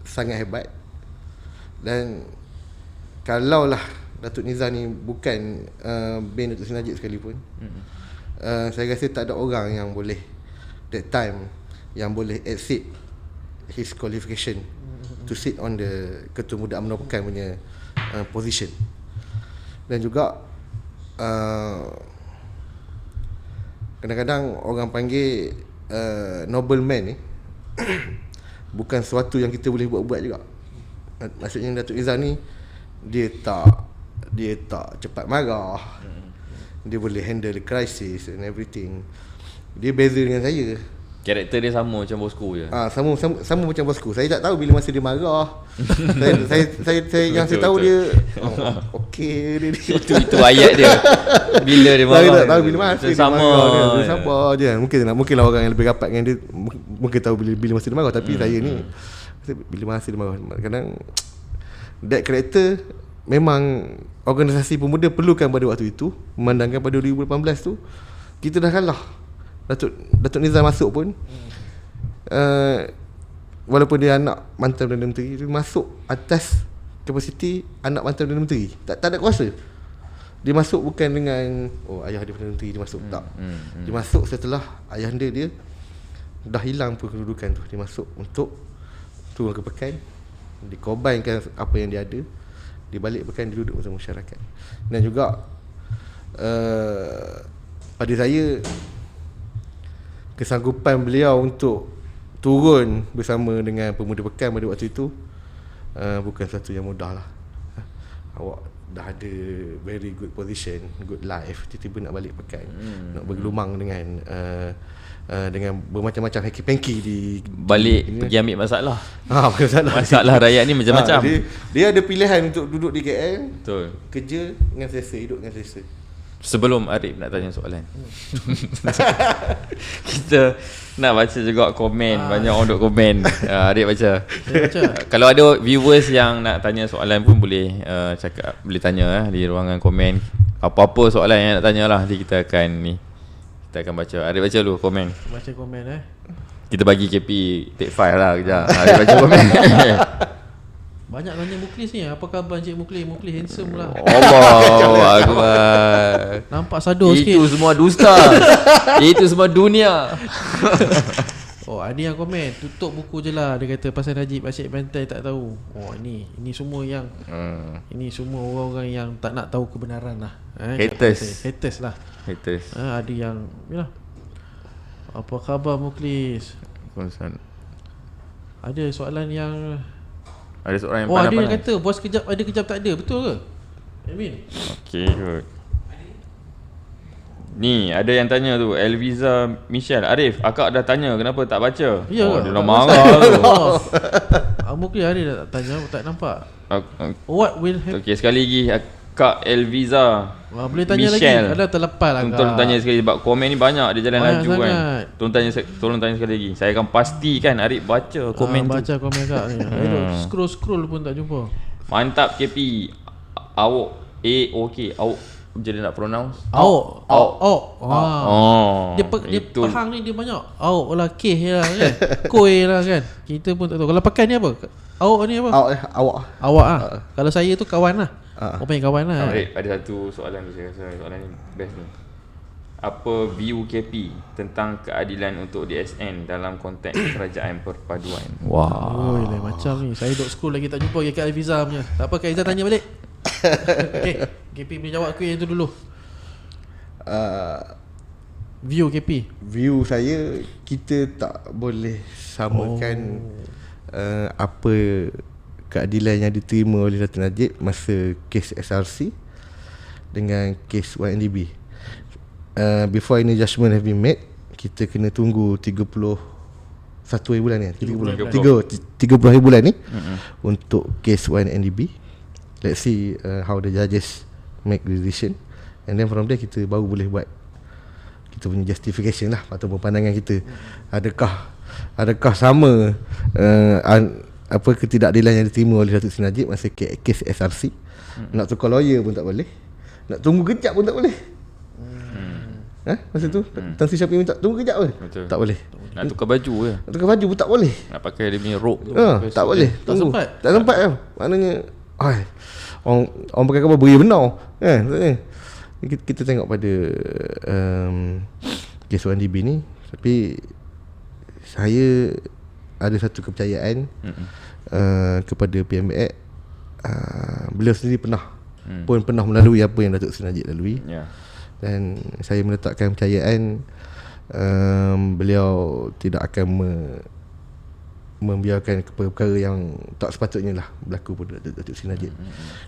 sangat hebat. Dan kalaulah Datuk Niza ni bukan bin Datuk Seri Najib sekalipun, saya rasa tak ada orang yang boleh that time yang boleh exceed his qualification to sit on the Ketua Muda UMNO Pekan punya position. Dan juga kadang-kadang orang panggil nobleman ni bukan sesuatu yang kita boleh buat-buat juga. Maksudnya Datuk Izzah ni dia tak cepat marah. Dia boleh handle the crisis and everything. Dia beza dengan saya. Karakter dia sama macam bosku je. Sama macam bosku. Saya tak tahu bila masa dia marah. saya yang saya tahu dia okey dia. Itu ayat dia. Bila dia marah. Saya tak tahu bila masa dia sama marah. Dia sabar je. Mungkinlah orang yang lebih rapat dengan dia mungkin tahu bila masa dia marah, tapi saya ni bila masa dia marah. Kadang that character memang organisasi pemuda perlukan pada waktu itu. Memandangkan pada 2018 tu kita dah kalah. Datuk Nizam masuk pun walaupun dia anak mantan Perdana Menteri, dia masuk atas kapasiti anak mantan Perdana Menteri. Tak ada kuasa. Dia masuk bukan dengan ayah dia Perdana Menteri, dia masuk tak. Dia masuk setelah ayahanda dia dah hilang kedudukan tu. Dia masuk untuk turun ke Pekan, dikorbankan apa yang dia ada, dia balik Pekan, dia duduk bersama masyarakat. Dan juga pada saya, kesanggupan beliau untuk turun bersama dengan pemuda Pekan pada waktu itu bukan satu yang mudah lah. Awak dah ada very good position, good life, tiba-tiba nak balik Pekan, nak bergelumang dengan bermacam-macam hanky-panky di balik ini. Pergi ambil masalah. Masalah rakyat ni macam-macam. Dia ada pilihan untuk duduk di KL, betul, kerja dengan selesa, hidup dengan selesa. Sebelum Arif nak tanya soalan, kita nak baca juga komen. Banyak orang duk komen. Arif baca. Kalau ada viewers yang nak tanya soalan pun boleh cakap, boleh tanya di ruangan komen. Apa-apa soalan yang nak tanya lah, nanti kita akan baca. Arif baca dulu komen. Baca komen Kita bagi KP take file lah kejap. Arif baca komen. Banyak tanya Muklis ni, apa khabar Encik Muklis? Muklis handsome lah. Allah Akbar. Nampak sado sikit. Itu semua dusta. Itu semua dunia. Ada yang komen, tutup buku je lah. Dia kata pasal Najib asyik bantai tak tahu. Ini semua yang ini semua orang-orang yang tak nak tahu kebenaran lah. Haters lah. Ada yang yalah. Apa khabar Muklis? Ada soalan yang ada seorang yang ada yang kata bos kejap ada kejap tak ada. Betul ke Amin? Okay, good. Ni ada yang tanya tu, Elviza Michelle. Arif, akak dah tanya kenapa tak baca? Ya, dia dah marah tu. Mungkin ada tak tanya, tak nampak. What will happen? Okay, sekali lagi Kak Elviza boleh tanya Michelle. lagi. Ada terlepas lah. Tolong tanya sekali sebab komen ni banyak, dia jalan banyak laju sangat. Kan. Tolong tanya sekali lagi. Saya akan pastikan Arif baca komen tu. Baca komen kak ni. Scroll pun tak jumpa. Mantap KP. Awak okay. Awak jadi nak pronounce? Dia pahang ni dia banyak. Awak lah K lah kan. Koi lah kan. Kita pun tak tahu. Kalau Pekan ni apa? Awak ni apa? Awak ah. Kalau saya tu kawan lah. Orang panggil kawan lah. Ada satu soalan tu, saya rasa soalan ni best ni. Apa view KP tentang keadilan untuk DSN dalam konteks kerajaan perpaduan? Wah. Lain macam ni. Saya duduk school lagi tak jumpa Kak Alfiza punya. Tak apa Kak Izzah tanya balik. Okay, KP boleh jawab aku yang tu dulu. View KP. View saya, kita tak boleh samakan apa keadilan yang diterima oleh Datuk Najib masa kes SRC dengan kes 1MDB. Before any judgement have been made, kita kena tunggu 31 hari bulan ni, 30 hari bulan ni untuk kes 1MDB. Let's see how the judges make the decision, and then from there kita baru boleh buat kita punya justification lah atau pandangan kita. Adakah sama apa ketidakadilan yang diterima oleh Datuk Seri Najib masa kes SRC. Nak tukar lawyer pun tak boleh, nak tunggu kejap pun tak boleh. Masa tu Tan Sri Syafie minta tunggu kejap pun tak boleh. Nak tukar baju ke? Nak tukar baju pun tak boleh. Nak pakai dia punya robe tu tak boleh. Tunggu. Tak sempat kan. Maknanya orang pakai khabar beri benar kan. Kita tengok pada kes 1MDB ni, tapi saya ada satu kepercayaan kepada PMBAC, beliau sendiri pun pernah melalui apa yang Datuk Seri Najib lalui. Dan saya meletakkan kepercayaan beliau tidak akan membiarkan perkara yang tak sepatutnya lah berlaku pada Datuk Seri Najib.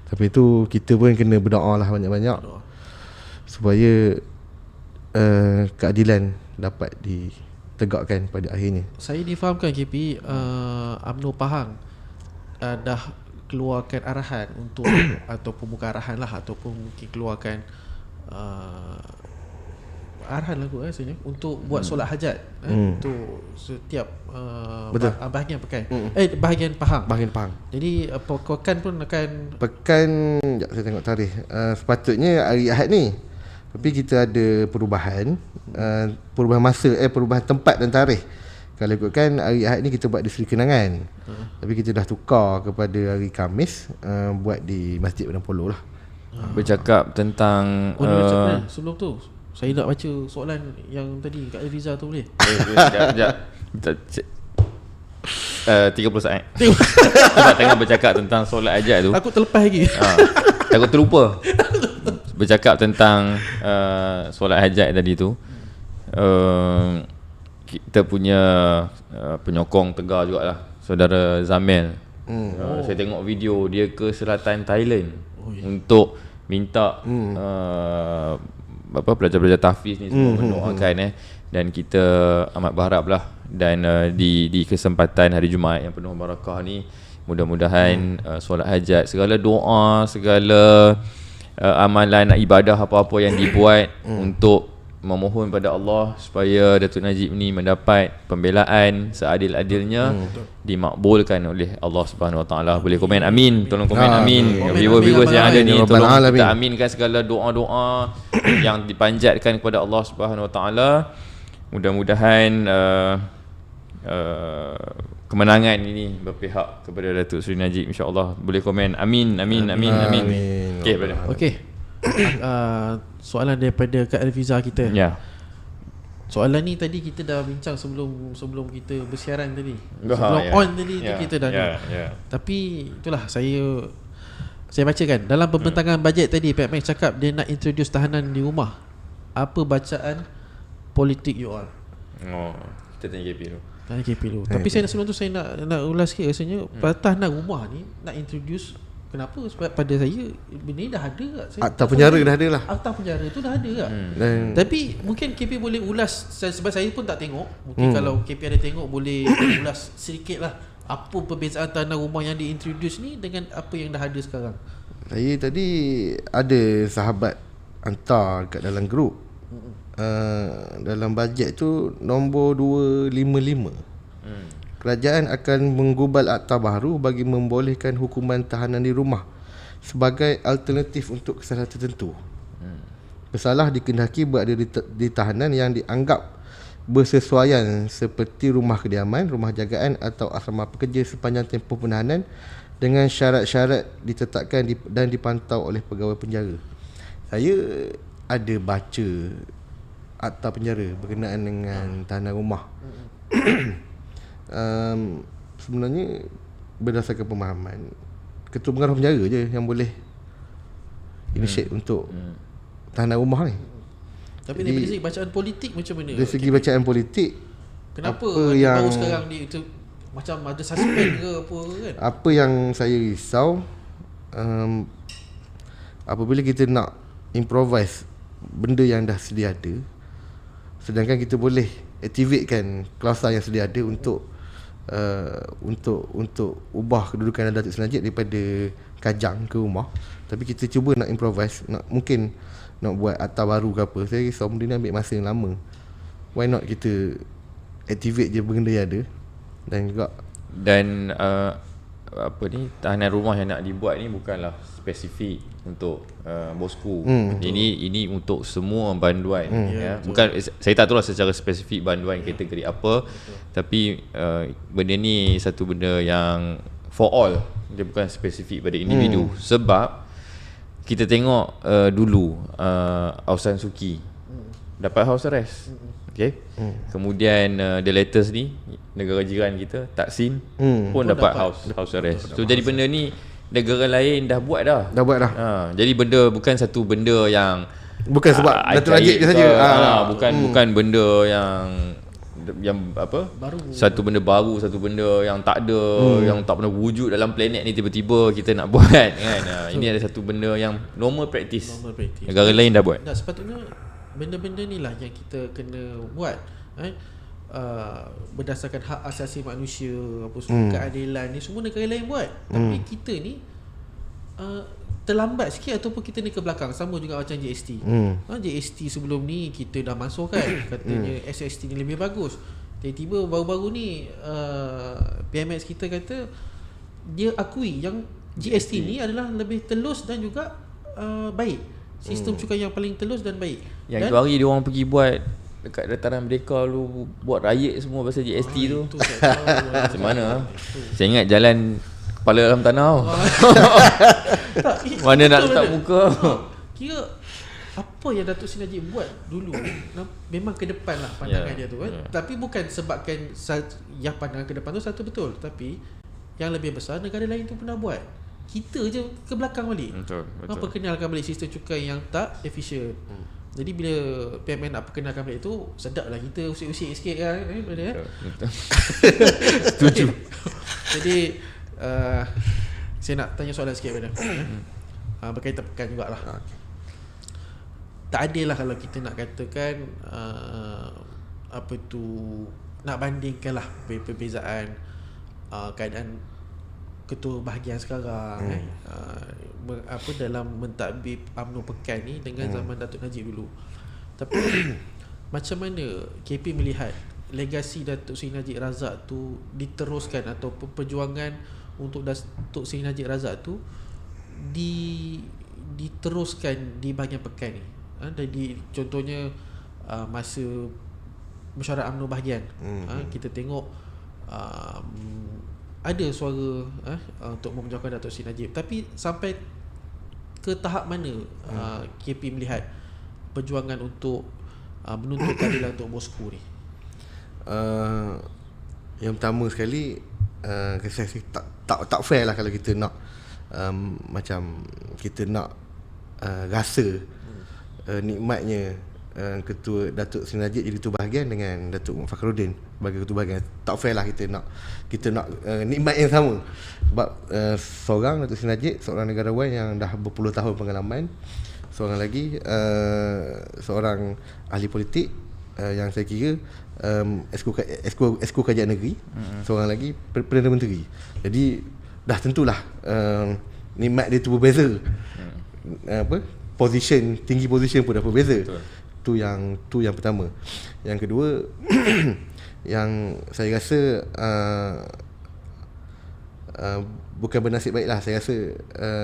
Tapi itu kita pun kena berdoa lah banyak-banyak supaya keadilan dapat ditegakkan pada akhirnya. Saya difahamkan KP, UMNO Pahang dah keluarkan arahan untuk ataupun bukan arahan lah, ataupun mungkin keluarkan arahan lah kot sebenarnya untuk buat solat hajat untuk setiap bahagian pekan bahagian Pahang. Jadi pekan pun akan sekejap saya tengok tarikh. Sepatutnya hari Ahad ni, tapi kita ada perubahan masa, perubahan tempat dan tarikh. Kalau ikutkan hari Ahad ni kita buat di Seri Kenangan, tapi kita dah tukar kepada hari Khamis, buat di Masjid Padang Polo lah. Bercakap tentang sebelum tu saya nak baca soalan yang tadi Kak Riza tu boleh? Sekejap 30 saat sebab tengah bercakap tentang solat hajat tu. Takut terlepas lagi. Takut terlupa. Bercakap tentang solat hajat tadi tu, kita punya penyokong tegar jugalah, saudara Zamel. Saya tengok video dia ke selatan Thailand untuk minta pelajar-pelajar tahfiz ni semua mendoakan dan kita amat berharaplah, dan di kesempatan hari Jumaat yang penuh barakah ni, mudah-mudahan solat hajat, segala doa, segala amalan ibadah apa-apa yang dibuat untuk memohon pada Allah supaya Datuk Najib ni mendapat pembelaan seadil-adilnya, dimakbulkan oleh Allah Subhanahu Wa Taala. Boleh komen amin, tolong komen amin. Viewers yang ada ni, tolong kita aminkan segala doa-doa yang dipanjatkan kepada Allah Subhanahu Wa Taala. Mudah-mudahan kemenangan ini berpihak kepada Datuk Seri Najib, insya-Allah. Boleh komen amin. Okey, brother. Okey. Soalan daripada Kak Alfiza kita. Soalan ni tadi kita dah bincang sebelum kita bersiaran tadi. On tadi tu kita dah Tapi itulah saya bacakan dalam pembentangan bajet tadi, Pak Max cakap dia nak introduce tahanan di rumah. Apa bacaan politik you all? Kita tanya KP dulu. Tapi saya sebelum tu saya nak ulas sikit rasanya tahanan rumah ni nak introduce. Kenapa? Sebab pada saya benda ni dah ada kat. Akta penjara dah ada lah. Akta penjara tu dah ada kat. Tapi mungkin KP boleh ulas, sebab saya pun tak tengok. Mungkin kalau KP ada tengok boleh ulas sedikit lah. Apa perbezaan tanah rumah yang diintroduce ni dengan apa yang dah ada sekarang? Saya tadi ada sahabat hantar kat dalam grup. Dalam bajet tu nombor 255. Kerajaan akan menggubal akta baru bagi membolehkan hukuman tahanan di rumah sebagai alternatif untuk kesalahan tertentu. Bersalah dikehendaki berada di tahanan yang dianggap bersesuaian seperti rumah kediaman, rumah jagaan atau asrama pekerja sepanjang tempoh penahanan dengan syarat-syarat ditetapkan dan dipantau oleh pegawai penjara. Saya ada baca akta penjara berkenaan dengan tahanan rumah. Sebenarnya berdasarkan pemahaman, ketua pengarah penjara je yang boleh initiate untuk tahanan rumah ni. Tapi dari segi bacaan politik macam mana? Dari segi bacaan politik, kenapa baru sekarang dia itu macam ada suspend ke apa kan? Apa yang saya risau, apabila kita nak improvise benda yang dah sedia ada, sedangkan kita boleh aktivekan klausa yang sedia ada untuk ubah kedudukan Datuk Seri Najib daripada kajang ke rumah, tapi kita cuba nak improvise, mungkin nak buat akta baru ke apa. Saya risau benda ni ambil masa yang lama. Why not kita activate je benda yang ada. Dan tahanan rumah yang nak dibuat ni bukanlah spesifik untuk bosku. Ini untuk semua banduan. Bukan, saya tak tahu lah secara spesifik banduan kategori apa. Tapi benda ni satu benda yang for all. Dia bukan spesifik pada individu. Sebab kita tengok dulu Aung San Suu Kyi dapat house arrest. Kemudian the latest ni, negara jiran kita Taksim pun dapat house arrest. So jadi benda ni negara lain dah buat dah. Jadi benda bukan satu benda yang bukan sebab Datuk Najib je saja. Bukan benda yang apa? Baru. Satu benda baru, satu benda yang tak ada, yang tak pernah wujud dalam planet ni, tiba-tiba kita nak buat kan. Ini ada satu benda yang normal practice. Negara lain dah buat. Sepatutnya benda-benda ni lah yang kita kena buat. Berdasarkan hak asasi manusia, apa semua, keadilan ni semua negara lain buat. Tapi kita ni terlambat sikit ataupun kita ni ke belakang. Sama juga macam GST. GST sebelum ni kita dah masuk kan, katanya SST ni lebih bagus. Tiba-tiba baru-baru ni PMX kita kata dia akui yang GST ni adalah lebih telus dan juga baik. Sistem cukai yang paling telus dan baik. Yang itu hari dia orang pergi buat dekat dataran Merdeka lu, buat riot semua pasal GST tu. Macam mana? Saya ingat jalan kepala dalam tanah. Mana nak letak muka. Kira apa yang Datuk Seri Najib buat dulu memang ke depan lah pandangan dia tu kan. Tapi bukan sebabkan yang pandangan ke depan tu satu betul, tapi yang lebih besar negara lain tu pernah buat. Kita je ke belakang balik. Betul. Perkenalkan balik sistem cukai yang tak efisien. Jadi bila PMN nak perkenalkan balik tu, sedap lah kita usik-usik sikit kan. Betul. Setuju. Jadi saya nak tanya soalan sikit pada berkaitan pekan jugalah. Tak adil lah kalau kita nak katakan apa tu, nak bandingkan lah perbezaan keadaan ketua bahagian sekarang apa dalam mentadbir UMNO pekan ni dengan zaman Datuk Najib dulu. Tapi macam mana KP melihat legasi Datuk Seri Najib Razak tu diteruskan ataupun perjuangan untuk Datuk Seri Najib Razak tu diteruskan di bahagian pekan ni. Jadi contohnya masa mesyuarat UMNO bahagian kita tengok ada suara untuk memperjuangkan Datuk Seri Najib. Tapi sampai ke tahap mana KP melihat perjuangan untuk menuntut keadilan untuk bosku ni? Yang pertama sekali saya tak fair lah kalau kita nak macam kita nak rasa nikmatnya ketua Datuk Seri Najib jadi ketua bahagian dengan Datuk Fakhruddin sebagai ketua bahagian. Tak fair lah kita nak nikmat yang sama. Sebab seorang Datuk Seri Najib, seorang negarawan yang dah berpuluh tahun pengalaman, seorang lagi seorang ahli politik yang saya kira Esko Kajian Negeri, seorang lagi Perdana Menteri. Jadi dah tentulah nikmat dia tu berbeza. Tinggi position pun dah berbeza. Betul. Tu yang pertama. Yang kedua yang saya rasa bukan bernasib baik lah. Saya rasa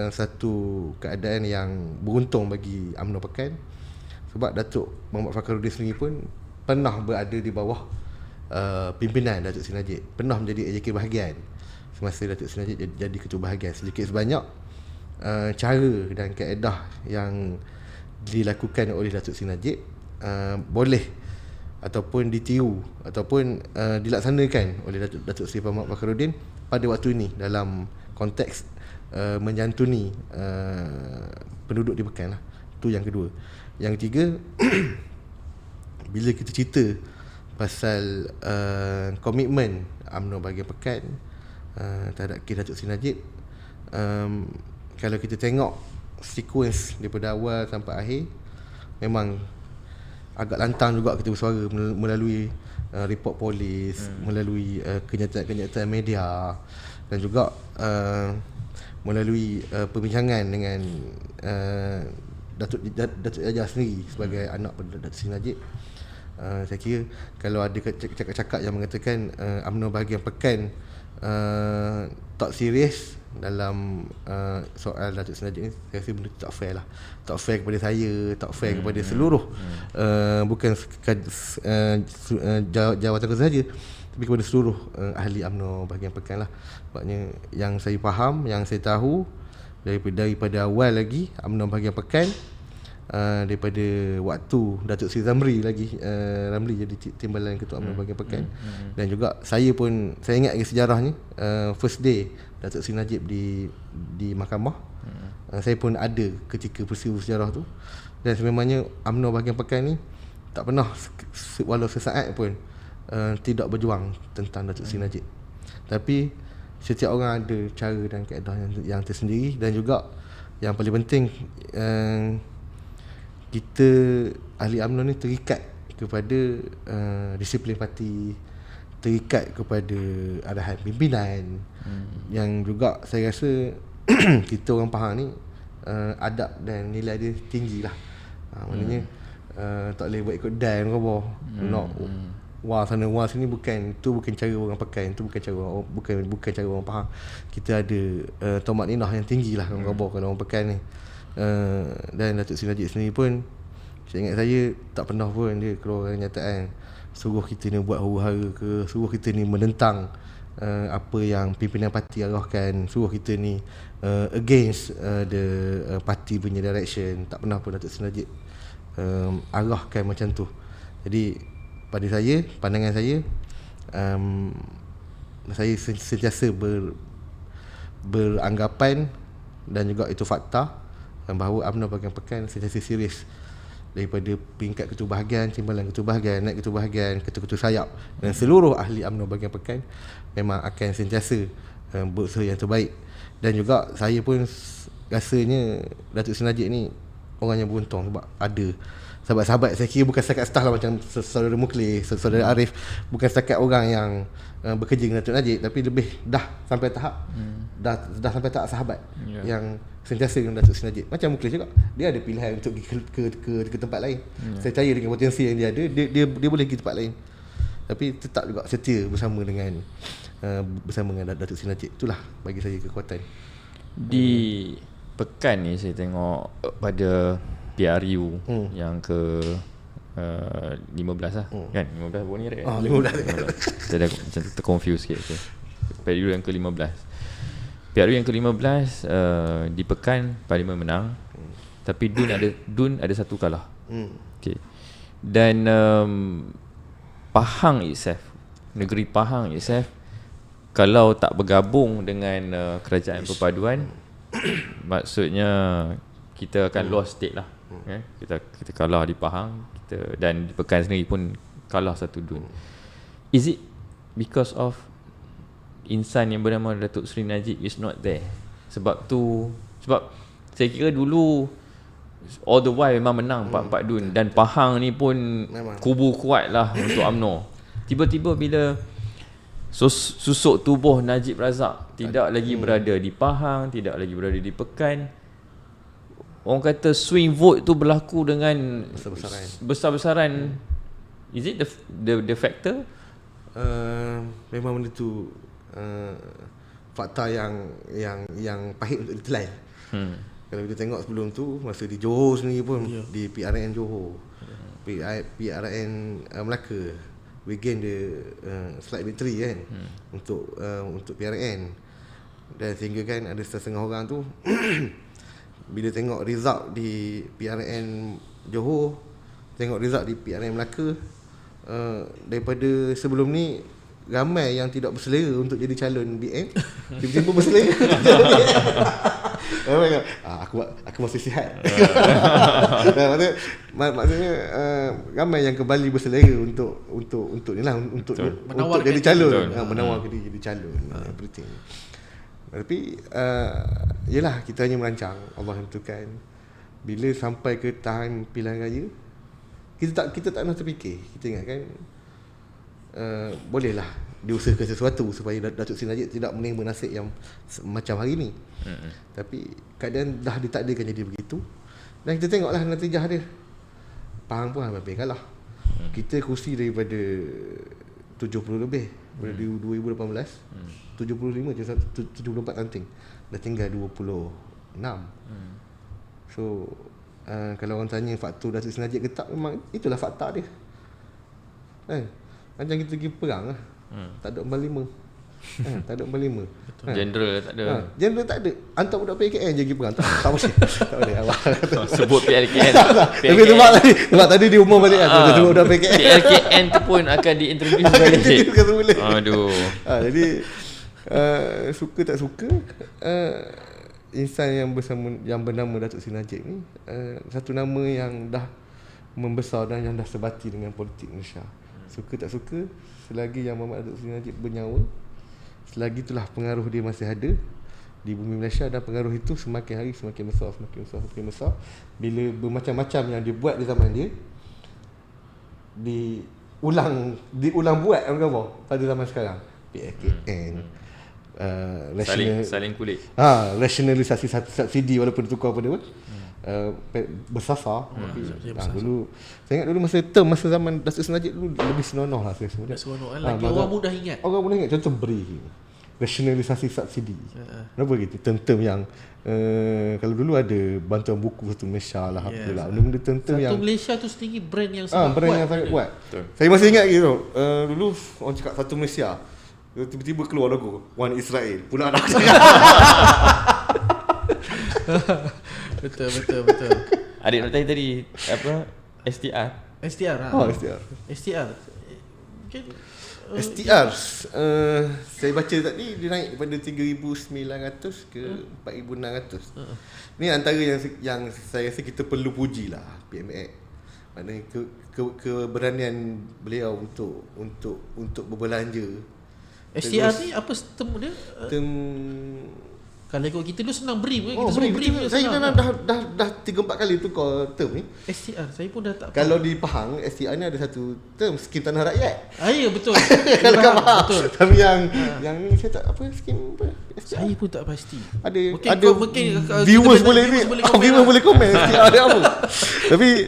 satu keadaan yang beruntung bagi UMNO Pekan, sebab Datuk Muhammad Fakhruddin sendiri pun pernah berada di bawah pimpinan Datuk Seri Najib, pernah menjadi AJK bahagian semasa Datuk Seri Najib jadi ketua bahagian. Sedikit sebanyak cara dan kaedah yang dilakukan oleh Datuk Seri Najib boleh ataupun ditiru ataupun dilaksanakan oleh Datuk Seri Muhammad Fakhruddin pada waktu ini dalam konteks menjantuni penduduk di Pekan lah. Itu yang kedua. Yang ketiga, bila kita cerita pasal komitmen UMNO bahagian Pekan terhadap kes Datuk Seri Najib, kalau kita tengok sekuens daripada awal sampai akhir, memang agak lantang juga kita bersuara melalui report polis, melalui kenyataan-kenyataan media, dan juga melalui perbincangan dengan Datuk Jajah sendiri sebagai anak Datuk Seri Najib. Saya kira kalau ada cakap-cakap yang mengatakan UMNO bahagian Pekan tak serius dalam soal Datuk Seri Najib ni, saya rasa benda tak fair lah. Tak fair kepada saya, tak fair kepada seluruh bukan jawatan kerja saja, tapi kepada seluruh ahli UMNO bahagian Pekan lah. Sebabnya yang saya faham, yang saya tahu daripada awal lagi UMNO bahagian Pekan, daripada waktu Datuk Seri Ramli jadi timbalan ketua UMNO bahagian Pekan, dan juga saya ingat lagi sejarahnya, first day Datuk Seri Najib di mahkamah. Saya pun ada ketika peristiwa sejarah tu. Dan sememangnya UMNO bahagian pekan ni tak pernah walau sesaat pun tidak berjuang tentang Datuk Seri Najib. Tapi setiap orang ada cara dan kaedah yang tersendiri. Dan juga yang paling penting, kita ahli UMNO ni terikat kepada disiplin parti, terikat kepada arahan pimpinan. Yang juga saya rasa kita orang Pahang ni adab dan nilai dia tinggi lah. Maknanya tak boleh buat ikut dan apa. Nak wah sana wah sini, bukan cara orang pakai, itu bukan cara orang Pahang. Kita ada tomat ninah yang tinggi lah orang khabar kalau orang pakai ni. Dan Datuk Seri Najib sendiri pun, saya ingat saya tak pernah pun dia keluar kenyataan suruh kita ni buat huru-hara ke, suruh kita ni menentang apa yang pimpinan parti arahkan, suruh kita ni against the parti punya direction. Tak pernah pun Datuk Seri Najib arahkan macam tu. Jadi pada saya, pandangan saya, saya sentiasa beranggapan dan juga itu fakta bahawa UMNO bahagian pekan sentiasa serius daripada peringkat ketua bahagian, timbalan ketua bahagian, naib ketua bahagian, ketua-ketua sayap dan seluruh ahli UMNO bahagian pekan memang akan sentiasa berusaha yang terbaik. Dan juga saya pun rasanya Datuk Seri Najib ni orang yang beruntung sebab ada sahabat-sahabat. Saya kira bukan setakat staff lah, macam saudara Muklis, saudara Arif, bukan setakat orang yang bekerja dengan Datuk Najib, tapi lebih dah sampai tahap dah sampai tahap sahabat yang sentiasa dengan Datuk Seri Najib. Macam Muklis juga, dia ada pilihan untuk pergi ke tempat lain. Saya percaya dengan potensi yang dia ada, dia boleh pergi tempat lain, tapi tetap juga setia bersama dengan Datuk Seri Najib. Itulah bagi saya kekuatan. Di pekan ni saya tengok pada PRU yang ke 15 lah kan, 15 bulan ni right? 15. Saya dah macam terconfuse sikit okay. PRU yang ke 15, PRU yang ke 15 di pekan Parlimen menang, tapi DUN ada satu kalah. Okay. Dan Pahang itself, negeri Pahang itself, kalau tak bergabung dengan kerajaan perpaduan, maksudnya kita akan lost state lah. Kita kalah di Pahang, dan di pekan sendiri pun kalah satu DUN. Is it because of insan yang bernama Datuk Seri Najib is not there? Sebab saya kira dulu all the while memang menang 4-4 DUN, dan Pahang ni pun memang kubu kuat lah untuk UMNO. Tiba-tiba bila susuk tubuh Najib Razak tidak lagi berada di Pahang, tidak lagi berada di pekan, orang kata swing vote tu berlaku dengan besar-besaran. Is it the factor? Memang benda tu fakta yang pahit untuk ditelan. Kalau kita tengok sebelum tu, masa di Johor sendiri pun, di PRN Johor, PRN Melaka, we gain the slight victory kan, untuk PRN. Dan sehingga kan ada setengah orang tu bila tengok result di PRN Johor, tengok result di PRN Melaka, daripada sebelum ni ramai yang tidak berselera untuk jadi calon BN, tiba-tiba berselera. Aku masih sihat. Maksudnya ramai yang kembali berselera untuk ni lah, untuk jadi calon, menawar jadi calon, everything. Tapi yelah, kita hanya merancang, Allah yang tentukan. Bila sampai ke tahan pilihan raya, kita tak nak terfikir. Kita ingat kan, bolehlah diusahakan sesuatu supaya Datuk Seri Najib tidak menerima nasib yang macam hari ni. Tapi keadaan dah ditakdirkan jadi begitu, dan kita tengoklah natijah dia. Pahang pun hampir kalah. Kita kursi daripada 70 lebih pada 2018, 75 je, 74 something, dah tinggal 26. So kalau orang tanya faktor Datuk Seri Najib ketak, memang itulah fakta dia. Macam kita pergi perang lah, tak ada 45. Tak ada 45. General tak ada. General tak ada. Hantar budak PKN je pergi perang. Tak boleh. Tak boleh. Sebut PLKN. Tapi sebab tadi dia umum balik kan. Sebut budak PKN. PLKN tu pun akan diintroduce balik. Aduh. Jadi Suka tak suka, insan yang bernama Datuk Seri Najib ni satu nama yang dah membesar dan yang dah sebati dengan politik Malaysia. Suka tak suka, selagi yang Muhammad Datuk Seri Najib bernyawa, selagi itulah pengaruh dia masih ada di bumi Malaysia, dan pengaruh itu semakin hari semakin besar. Bila bermacam-macam yang dia buat di zaman dia diulang buat pada zaman sekarang. PKN, saling kulit. Rasionalisasi subsidi walaupun ditukar pada bersasar. Dulu saya ingat dulu masa zaman Datuk Seri Najib dulu lebih senonoh lah saya sebut. Lagi orang mudah ingat. Contoh beri rasionalisasi subsidi. Kenapa gitu? Term yang kalau dulu ada bantuan buku Satu Malaysia lah, apalah. Benda-benda term yang Satu Malaysia tu sendiri brand yang sangat brand yang sangat kuat. Saya masih ingat gitu. Dulu orang cakap Satu Malaysia, tiba-tiba keluar logo One Israel. Pula dah cakap. Betul. Adik nak tanya tadi apa? STR. STR. STR. Mungkin STR saya baca tadi dia naik daripada 3,900 ke 4,600. Ni antara yang saya rasa kita perlu pujilah PMX. Maknanya keberanian beliau untuk berbelanja. STR ni apa term dia? Kalau ikut kita dulu senang BRIM kan? Kita sebut BRIM. Saya dah 3-4 kali tukar term ni. STR saya pun dah tak kalau di Pahang, STR ni ada satu term, skim tanah rakyat. Ya betul. Kalau kau faham. Tapi yang ni saya tak apa skim apa? STR. Saya pun tak pasti. Ada mungkin viewers boleh komen STR dia apa. Tapi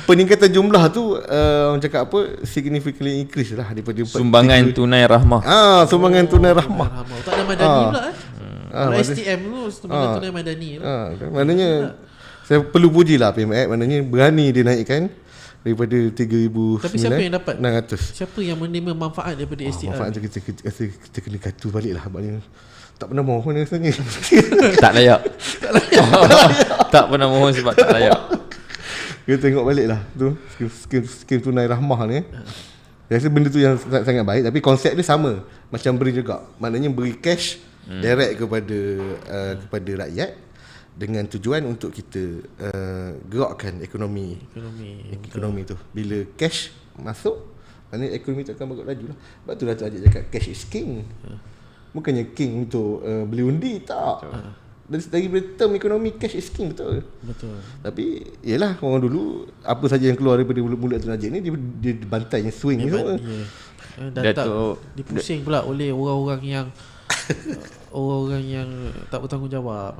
peningkatan jumlah tu orang cakap apa, significantly increase lah daripada sumbangan tunai rahmah. Sumbangan tunai rahmah. Tak ada madani pula STM tu sumbangan tunai madani. Maknanya saya perlu pujilah PMX, maknanya berani dia naikkan daripada 3,900. Tapi siapa yang dapat? 600. Siapa yang menerima manfaat daripada STR? Manfaat tu kita kena katu balik lah. Maknanya tak pernah mohon rasanya. Tak layak. Tak pernah mohon sebab tak layak. Kita tengok balik lah tu skim tunai rahmah ni. Saya rasa benda tu yang sangat baik. Tapi konsep dia sama macam beri juga. Maknanya beri cash direct kepada rakyat dengan tujuan untuk kita gerakkan ekonomi tu. Bila cash masuk, maknanya ekonomi tu akan bergerak laju lah. Sebab tu Datuk Ajit cakap cash is king. Bukannya king untuk beli undi, tak. Dari term ekonomi, cash is king, betul. Tapi yelah, orang dulu apa saja yang keluar daripada mulut Datuk Najib ni dia bantainya swing ni semua. Dan dipusing pula oleh orang-orang yang tak bertanggungjawab,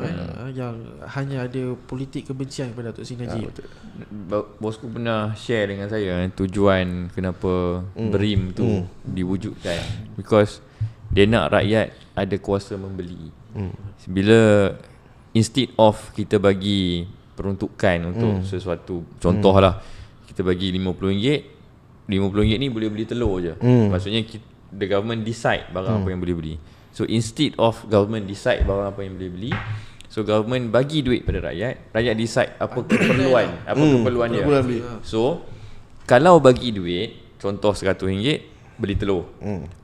yang hanya ada politik kebencian kepada Datuk Seri Najib. Bosku pernah share dengan saya tujuan kenapa BRIM tu diwujudkan, because dia nak rakyat ada kuasa membeli. Bila instead of kita bagi peruntukan untuk sesuatu, contohlah kita bagi RM50 ni boleh beli telur je. Maksudnya the government decide barang apa yang boleh beli. So instead of government decide barang apa yang boleh beli, so government bagi duit pada rakyat decide apa keperluan dia. So kalau bagi duit, contoh RM100 beli telur,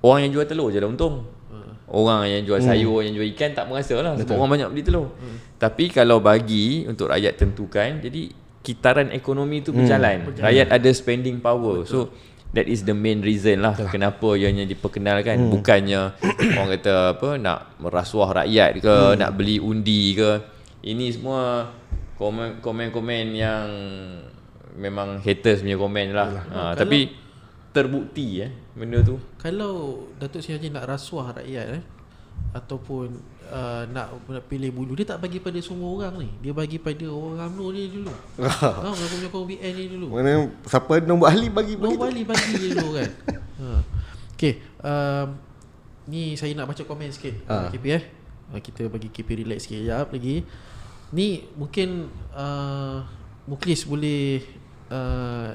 orang yang jual telur je dah untung. Orang yang jual sayur, yang jual ikan tak merasa lah, sebab orang banyak beli telur. Tapi kalau bagi untuk rakyat tentukan, jadi kitaran ekonomi tu berjalan. Rakyat ada spending power. So that is the main reason lah kenapa ianya diperkenalkan. Bukannya orang kata apa, nak merasuah rakyat ke, nak beli undi ke. Ini semua komen-komen yang memang haters punya komen lah. Tapi terbukti benda tu. Kalau Datuk Seri Najib nak rasuah rakyat ataupun nak pilih bulu, dia tak bagi pada semua orang ni. Dia bagi pada orang UMNO ni dulu. Orang punya kaum BN ni dulu. Mana siapa nombor ahli bagi dia dulu kan. Okey, ni saya nak baca komen sikit. KP kita bagi KP relax sikit sekejap lagi. Ni mungkin Muklis boleh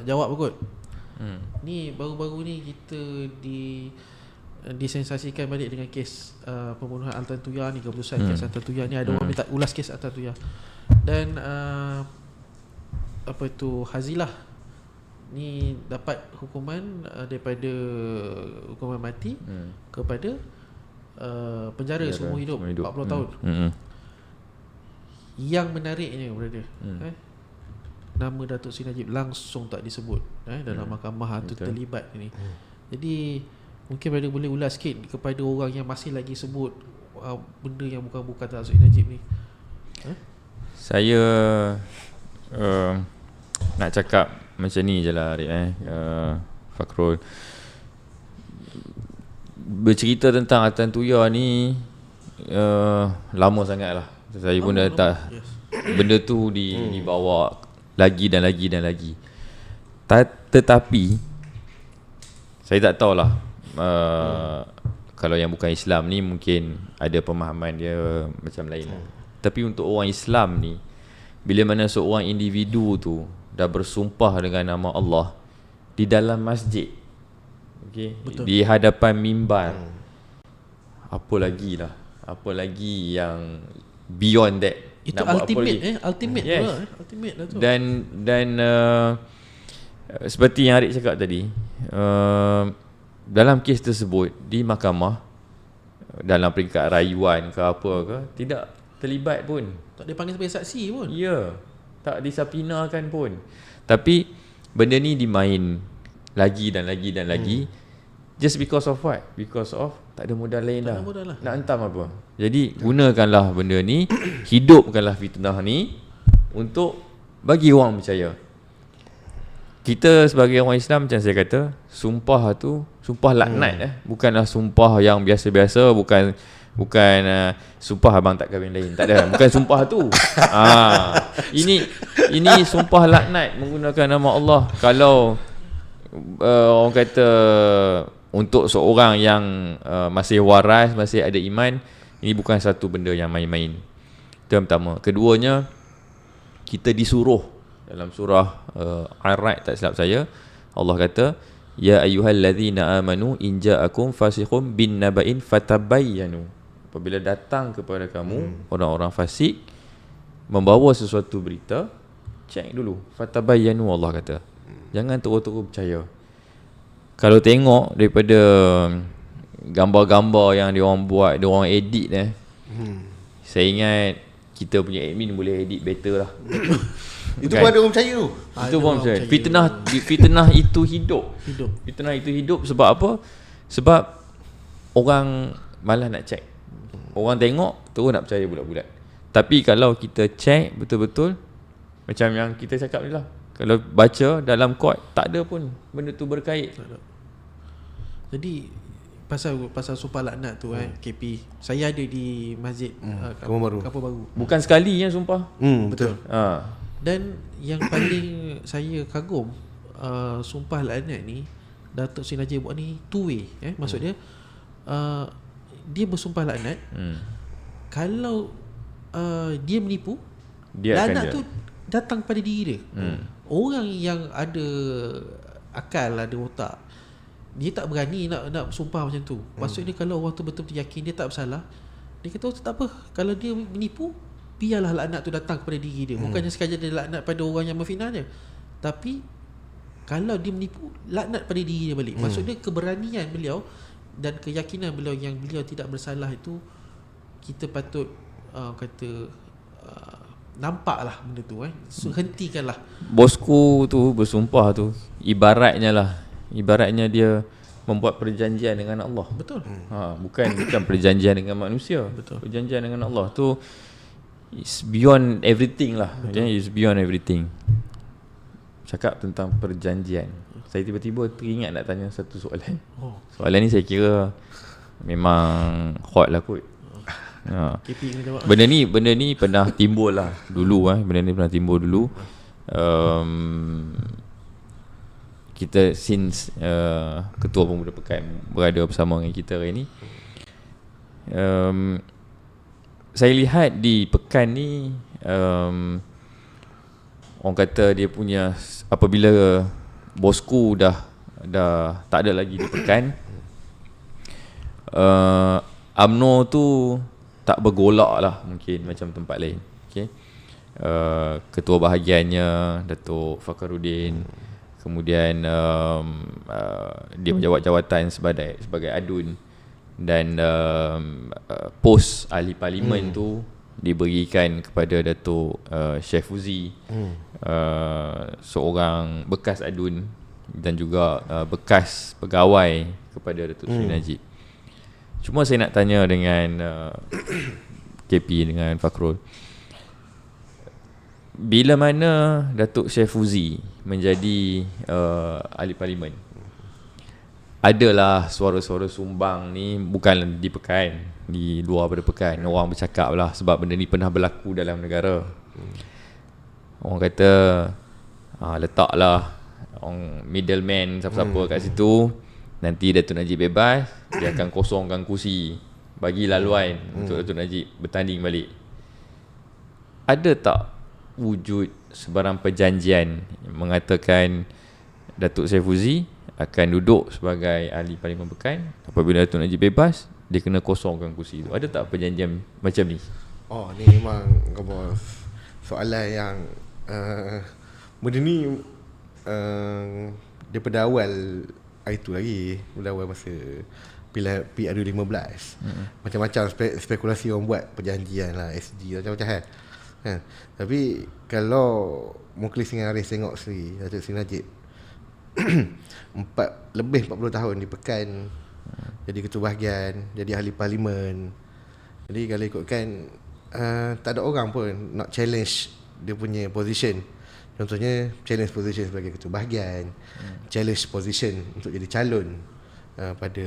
jawab kot. Ni baru-baru ni kita disensasikan balik dengan kes pembunuhan Altan Tuya ni, keputusan kes Altan Tuya ni. Ada orang minta ulas kes Altan Tuya. Dan Hazilah ni dapat hukuman daripada hukuman mati kepada penjara seumur hidup 40 tahun. Yang menariknya brother, nama Datuk Seri Najib langsung tak disebut dalam mahkamah tu terlibat ni. Jadi mungkin brother boleh ulas sikit kepada orang yang masih lagi sebut benda yang bukan Datuk Seri Najib ni. Saya nak cakap macam ni je lah Arif, Fakrul. Bercerita tentang Atan Tuya ni lama sangat lah. Saya pun dah tak benda tu dibawa lagi dan lagi. Tetapi saya tak tahulah kalau yang bukan Islam ni mungkin ada pemahaman dia macam lain lah. Tapi untuk orang Islam ni, bila mana seorang individu tu dah bersumpah dengan nama Allah di dalam masjid, di hadapan mimbar, apa lagi yang beyond that. Itu ultimate yes. Ultimate lah tu. Dan seperti yang Arik cakap tadi, dalam kes tersebut di mahkamah, dalam peringkat rayuan ke apa ke, tidak terlibat pun, tak dipanggil sebagai saksi pun. ya, tak disapinakan pun. Tapi benda ni dimain lagi dan lagi. Just because of what? Because of tak ada modal lain dah. Nak hentam apa? Jadi gunakanlah benda ni, hidupkanlah fitnah ni untuk bagi orang percaya. Kita sebagai orang Islam, macam saya kata, sumpah tu sumpah laknat, bukanlah sumpah yang biasa-biasa, bukan sumpah abang tak kahwin lain, tak ada, bukan sumpah tu. Ini sumpah laknat menggunakan nama Allah. Kalau orang kata untuk seorang yang masih waras, masih ada iman, ini bukan satu benda yang main-main. Itu yang pertama. Keduanya, kita disuruh dalam surah Ar-Ra'd, tak silap saya, Allah kata, ya ayyuhallazina amanu in ja'akum fasiqun bin naba'in fatabayyanu. Apabila datang kepada kamu orang-orang fasik membawa sesuatu berita, cek dulu. Fatabayyanu, Allah kata, jangan terus-terus percaya. Kalau tengok daripada gambar-gambar yang diorang buat, diorang edit saya ingat kita punya admin boleh edit better lah. Itu pun ada orang percaya tu. Itu pun percaya. Fitnah itu hidup. Fitnah itu hidup sebab apa? Sebab orang malas nak check. Orang tengok terus nak percaya bulat-bulat. Tapi kalau kita check betul-betul, macam yang kita cakap ni lah, kalau baca dalam court tak ada pun benda tu berkait. Jadi pasal sumpah laknat tu KP, saya ada di masjid Kampung Baru. Bukan sekali yang sumpah. Betul. Dan yang paling saya kagum, sumpah laknat ni Datuk Seri Najib buat ni two way. Maksud dia dia bersumpah laknat. Kalau dia menipu, laknat tu datang pada diri dia. Orang yang ada akal, ada otak, dia tak berani nak sumpah macam tu. Maksud dia kalau orang tu betul-betul yakin dia tak bersalah, dia kata tak apa, kalau dia menipu, biarlah laknat tu datang kepada diri dia. Bukannya sekadar dia laknat pada orang yang memfitnah dia, tapi kalau dia menipu, laknat pada diri dia balik. Maksud dia keberanian beliau dan keyakinan beliau yang beliau tidak bersalah itu, kita patut nampaklah benda tu. So, hentikanlah. Bosku tu bersumpah tu ibaratnya dia membuat perjanjian dengan Allah. Betul. Bukan perjanjian dengan manusia. Betul. Perjanjian dengan Allah tu is beyond everything lah. It's beyond everything. Cakap tentang perjanjian, saya tiba-tiba teringat nak tanya satu soalan. Soalan ni saya kira memang hot lah kot. Benda ni pernah timbul lah dulu. Benda ni pernah timbul dulu. Kita since Ketua Pemuda Pekan berada bersama dengan kita hari ni, saya lihat di Pekan ni, orang kata dia punya, apabila bosku dah tak ada lagi di Pekan, UMNO tu tak bergolak lah mungkin macam tempat lain. Ketua bahagiannya Datuk Fakhruddin, kemudian dia menjawat jawatan sebagai adun, dan pos ahli parlimen tu diberikan kepada Datuk Syekh Fuzi, seorang bekas adun dan juga bekas pegawai kepada Datuk Seri Najib. Cuma saya nak tanya dengan KP, dengan Fakrul, bila mana Datuk Syekh Fuzi menjadi ahli parlimen, adalah suara-suara sumbang ni, bukan di Pekan, di luar pada Pekan, orang bercakap lah, sebab benda ni pernah berlaku dalam negara. Orang kata letaklah orang middleman siapa-siapa kat situ, nanti Datuk Najib bebas, dia akan kosongkan kursi, bagi laluan untuk Datuk Najib bertanding balik. Ada tak wujud sebarang perjanjian mengatakan Datuk Syekh Fuzi akan duduk sebagai ahli parlimen Pekan, apabila Datuk Najib bebas, dia kena kosongkan kursi tu? Ada tak perjanjian macam ni? Oh, ni memang soalan yang benda ni daripada awal itu lagi, pada awal masa PR2015. Macam-macam spekulasi orang buat perjanjian lah, SG macam-macam kan. Tapi kalau Mukhlis dengan Aris tengok Datuk Seri Najib lebih 40 tahun di Pekan, jadi ketua bahagian, jadi ahli parlimen. Jadi kalau ikutkan tak ada orang pun nak challenge dia punya position. Contohnya challenge position sebagai ketua bahagian, challenge position untuk jadi calon pada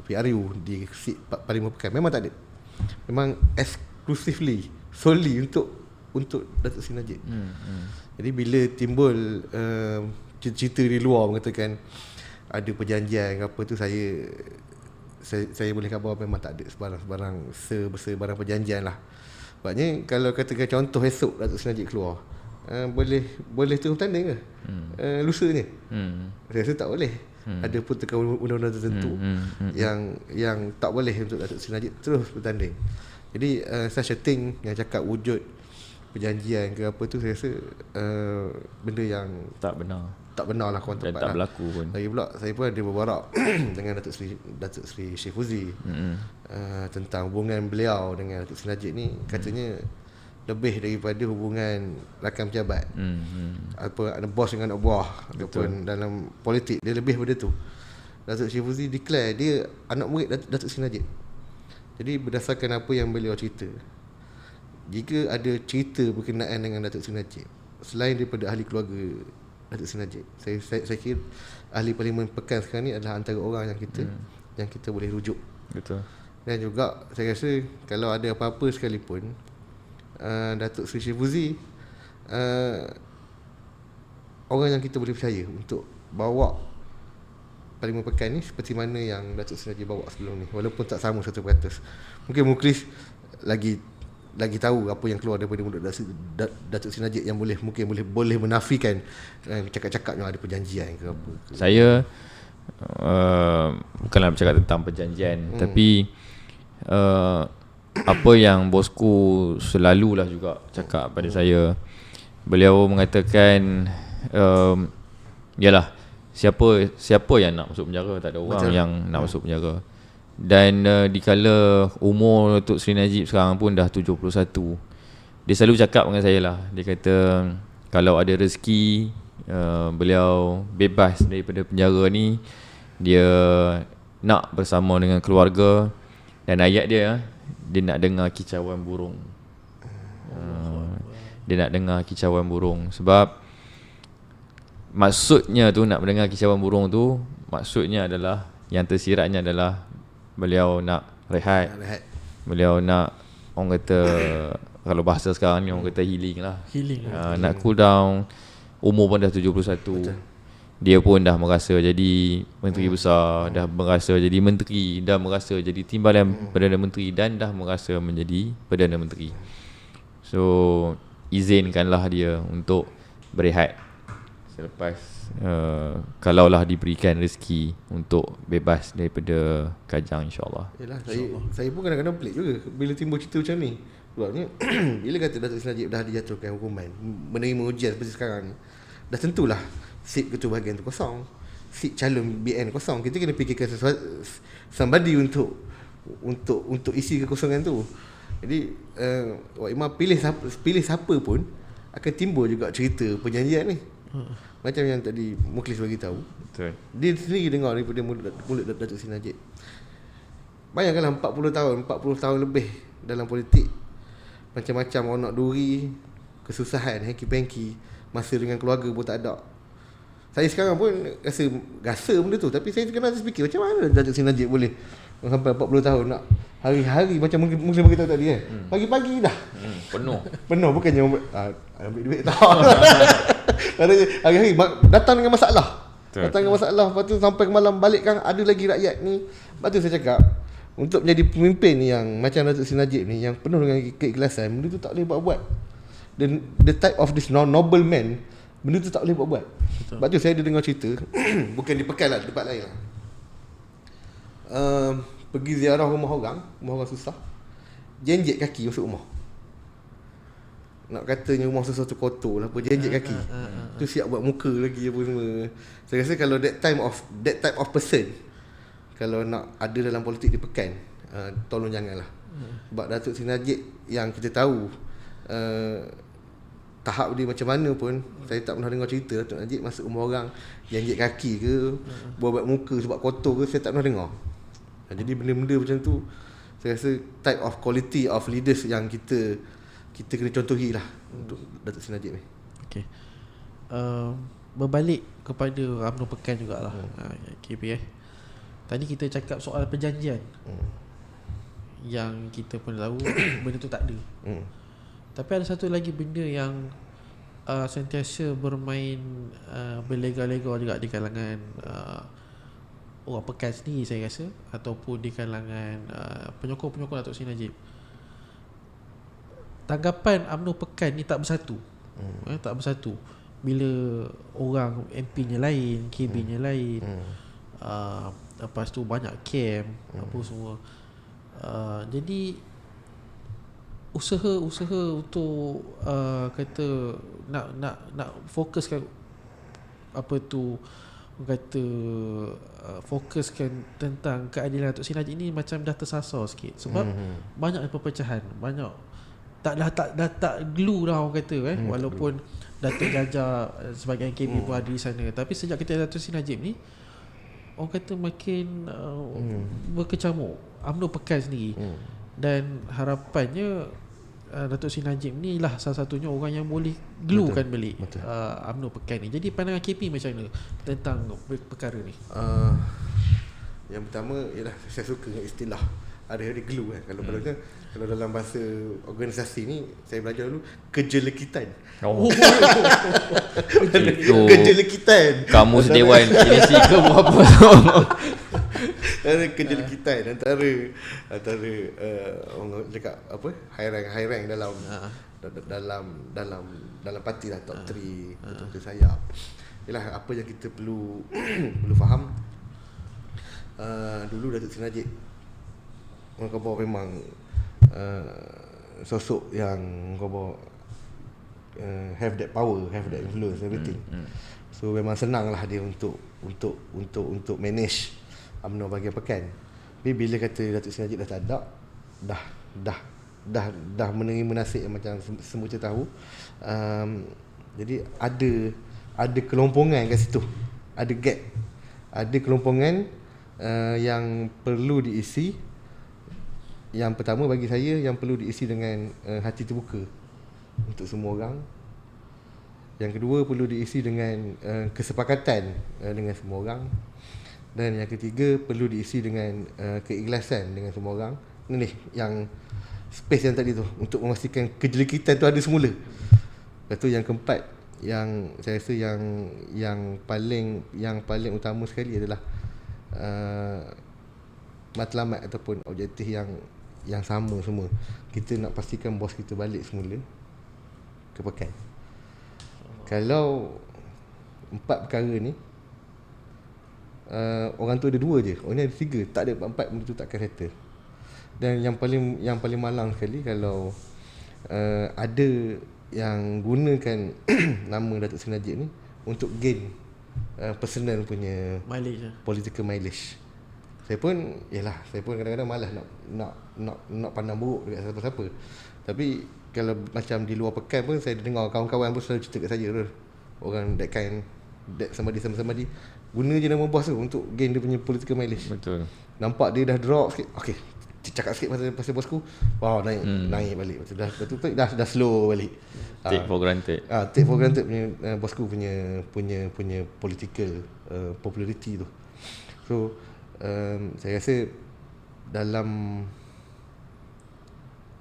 PRU di seat parlimen Pekan. Memang tak ada. Memang exclusively, solely untuk Datuk Seri Najib. Jadi bila timbul cerita di luar mengatakan ada perjanjian ke apa tu, saya boleh khabar memang tak ada sebarang perjanjian lah. Sebabnya kalau katakan contoh esok Datuk Seri Najib keluar, boleh terus bertanding ke lusanya? Saya rasa tak boleh. Ada protokol undang-undang tertentu yang tak boleh untuk Datuk Seri Najib terus bertanding. Jadi such a thing yang cakap wujud perjanjian ke apa tu, saya rasa benda yang tak benar lah, korang tempat tak lah. berlaku pun. Lagi pula saya pun ada berborak dengan Datuk Seri Syekh Fuzi tentang hubungan beliau dengan Datuk Seri Najib ni. Katanya lebih daripada hubungan rakan pejabat, apa ada bos dengan anak buah ataupun dalam politik, dia lebih daripada tu. Datuk Syekh Fuzi declare dia anak murid Datuk Seri Najib. Jadi berdasarkan apa yang beliau cerita, jika ada cerita berkenaan dengan Datuk Seri Najib selain daripada ahli keluarga Datuk Seri Najib, saya kira ahli parlimen Pekan sekarang ni adalah antara orang yang kita boleh rujuk. Betul. Dan juga saya rasa kalau ada apa-apa sekalipun, Datuk Seri Syekh Fuzi orang yang kita boleh percaya untuk bawa parlimen Pekan ni seperti mana yang Datuk Seri Najib bawa sebelum ni, walaupun tak sama 100%. Mungkin Mukhlis lagi tahu apa yang keluar daripada mulut Datuk Seri Najib yang mungkin boleh menafikan cakap-cakap yang ada perjanjian ke apa. Saya bukanlah bercakap tentang perjanjian, tapi apa yang bosku selalulah juga cakap pada saya, beliau mengatakan yalah, siapa yang nak masuk penjara? Tak ada orang yang nak masuk penjara. Dan dikala umur Datuk Seri Najib sekarang pun dah 71, dia selalu cakap dengan saya lah, dia kata kalau ada rezeki beliau bebas daripada penjara ni, dia nak bersama dengan keluarga. Dan ayat dia nak dengar kicauan burung. Dia nak dengar kicauan burung. Sebab maksudnya tu, nak mendengar kicauan burung tu, maksudnya adalah, yang tersiratnya adalah beliau nak rehat. Beliau nak, orang kata kalau bahasa sekarang ni orang kata healing lah. Nak cool down. Umur pun dah 71. Betul. Dia pun dah merasa jadi menteri besar, dah merasa jadi menteri, dah merasa jadi timbalan Perdana Menteri, dan dah merasa menjadi Perdana Menteri. So izinkanlah dia untuk berehat selepas kalaulah diberikan rezeki untuk bebas daripada kajang, insyaAllah. Yalah, saya pun kadang-kadang pelik juga bila timbul cerita macam ni. Sebabnya bila kata Datuk Seri Najib dah dijatuhkan hukuman, menerima ujian seperti sekarang ni, dah tentulah seat ketua bahagian tu kosong, seat calon BN kosong. Kita kena fikirkan somebody untuk untuk isi kekosongan tu. Jadi Wak Imam pilih siapa pun akan timbul juga cerita perjanjian ni. Macam yang tadi Mukhlis bagi tahu. Betul. Dia sendiri dengar daripada mulut Datuk Seri Najib. Bayangkanlah 40 tahun lebih dalam politik, macam-macam onak duri, kesusahan, hanky-panky, masa dengan keluarga pun tak ada. Saya sekarang pun rasa benda tu, tapi saya kena fikir macam mana Datuk Seri Najib boleh sampai 40 tahun nak hari-hari macam mungkin beritahu tadi kan. Pagi-pagi dah. Penuh bukannya ambil duit tak. Hari-hari datang dengan masalah. Lepas tu sampai ke malam balik kan ada lagi rakyat ni. Lepas tu saya cakap, untuk menjadi pemimpin yang macam Datuk Seri Najib ni, yang penuh dengan keikhlasan, benda tu tak boleh buat-buat. Dan the type of this noble man, benda tu tak boleh buat-buat. Sebab tu saya ada dengar cerita bukan di Pekan lah, di tempat lain lah. Pergi ziarah rumah orang susah, jenjek kaki masuk rumah. Nak katanya rumah susah tu kotor lah, apa jenjek kaki. Tu siap buat muka lagi apa semua. Saya rasa kalau that type of person kalau nak ada dalam politik di Pekan, tolong janganlah. Sebab Datuk Seri Najib yang kita tahu tahap dia macam mana pun, saya tak pernah dengar cerita Datuk Najib masuk rumah orang jenjek kaki ke, buat muka sebab kotor ke, saya tak pernah dengar. Jadi benda-benda macam tu, saya rasa type of quality of leaders yang kita kena contohi lah untuk Datuk Seri Najib ni. Okay. Berbalik kepada UMNO Pekan jugalah. KP tadi kita cakap soal perjanjian, yang kita pun tahu benda tu tak ada. Tapi ada satu lagi benda yang sentiasa bermain berlega-lega juga di kalangan orang Pekan sendiri, saya rasa, ataupun di kalangan penyokong-penyokong Datuk Seri Najib. Tanggapan UMNO Pekan ni tak bersatu. Tak bersatu bila orang MP-nya lain, KB-nya lain, lepas tu banyak camp, apa semua. Jadi usaha untuk kata nak fokuskan apa tu, kata fokuskan tentang keadilan Datuk Seri Najib ni macam dah tersasar sikit. Sebab banyak perpecahan, banyak tak glue dah orang kata walaupun Datuk Jaja sebagai KB pun ada di sana. Tapi sejak kita Datuk Seri Najib ni, orang kata makin berkecamuk UMNO Pekan sendiri. Dan harapannya Datuk Seri Najib ni lah salah satunya orang yang boleh gluekan balik UMNO Pekan ni. Jadi pandangan KP macam mana tentang perkara ni? Yang pertama ialah saya suka istilah hari-hari glue kan. Kalau dalam bahasa organisasi ni, saya belajar dulu kejelekitan. Kejelekitan. Kamu sedewan PNC ke apa tu? Kejelekitan antara orang cakap apa? High rank dalam parti lah, top 3 betul sayap. Yalah, apa yang kita perlu faham. Dulu Datuk Seri Najib, orang kata memang sosok yang kata have that power, have that influence, everything. So memang senang lah dia untuk manage UMNO bahagian Pekan. Tapi bila kata Datuk Seri Najib dah tak ada, dah menerima nasib yang macam semua kita tahu. Jadi ada kelompongan kat situ, ada gap, ada kelompongan yang perlu diisi. Yang pertama bagi saya, yang perlu diisi dengan hati terbuka untuk semua orang. Yang kedua, perlu diisi dengan kesepakatan dengan semua orang. Dan yang ketiga, perlu diisi dengan keikhlasan dengan semua orang. Ini yang space yang tadi tu, untuk memastikan kejelekitan tu ada semula. Lepas tu yang keempat, yang saya rasa yang paling utama sekali adalah matlamat ataupun objektif yang sama semua. Kita nak pastikan bos kita balik semula ke Pekan. Kalau 4 perkara ni, orang tu ada 2 je, orang ni ada 3, tak ada 4, benda tu takkan settle. Dan yang paling malang sekali kalau ada yang gunakan nama Datuk Seri Najib ni untuk gain personal punya mileage, political mileage. Saya pun kadang-kadang malas nak pandang buruk dekat siapa-siapa. Tapi kalau macam di luar pekan pun saya dengar kawan-kawan pun selalu cerita kat saya tu. Orang that somebody guna je nama bos tu untuk gain dia punya political mileage. Betul. Nampak dia dah drop sikit. Okey, cakap sikit pasal bosku. Wow, naik balik. Lepas tu dah slow balik. Take for granted. Take for granted punya bosku punya political popularity tu. So saya rasa dalam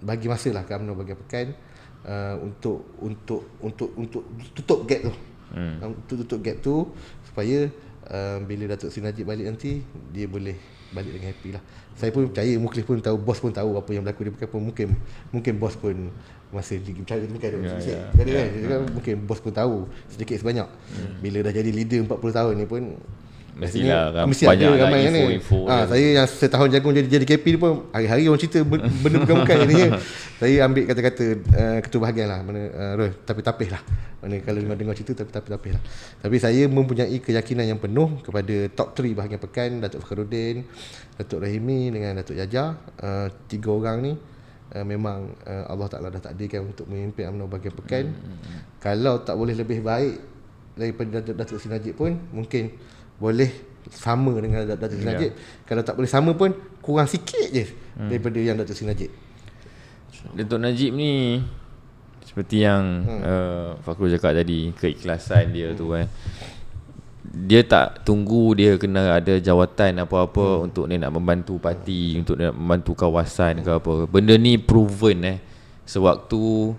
bagi masa lah ke UMNO bagi pekan untuk tutup gap tu. Untuk tutup gap tu supaya bila Datuk Seri Najib balik nanti dia boleh balik dengan happy lah. Saya pun percaya Muklis pun tahu, bos pun tahu apa yang berlaku di pekan pun. Mungkin bos pun masa bercakap dengan kan, mungkin bos pun tahu sedikit sebanyak. Bila dah jadi leader 40 tahun ni pun mestilah mesti banyak ada ramai info. Saya yang setahun jagung jadi KP ni pun hari-hari orang cerita benda bukan-bukan jadinya. Saya ambil kata-kata ketua bahagian lah mana tapi tapis lah. Mana kalau dengar cerita tapi tapis lah. Tapi saya mempunyai keyakinan yang penuh kepada top 3 bahagian pekan, Datuk Fakhrudin, Datuk Rahimi dengan Datuk Jaja. 3 orang ni memang Allah Ta'ala dah takdirkan untuk memimpin UMNO bahagian pekan. Kalau tak boleh lebih baik daripada Datuk Seri Najib pun mungkin boleh sama dengan Datuk Seri Najib. Kalau tak boleh sama pun kurang sikit je daripada yang Datuk Seri Najib. Datuk Najib ni seperti yang Fakhrul cakap tadi, keikhlasan dia tu kan. Dia tak tunggu dia kena ada jawatan apa-apa untuk dia nak membantu parti, untuk dia nak membantu kawasan ke apa. Benda ni proven sewaktu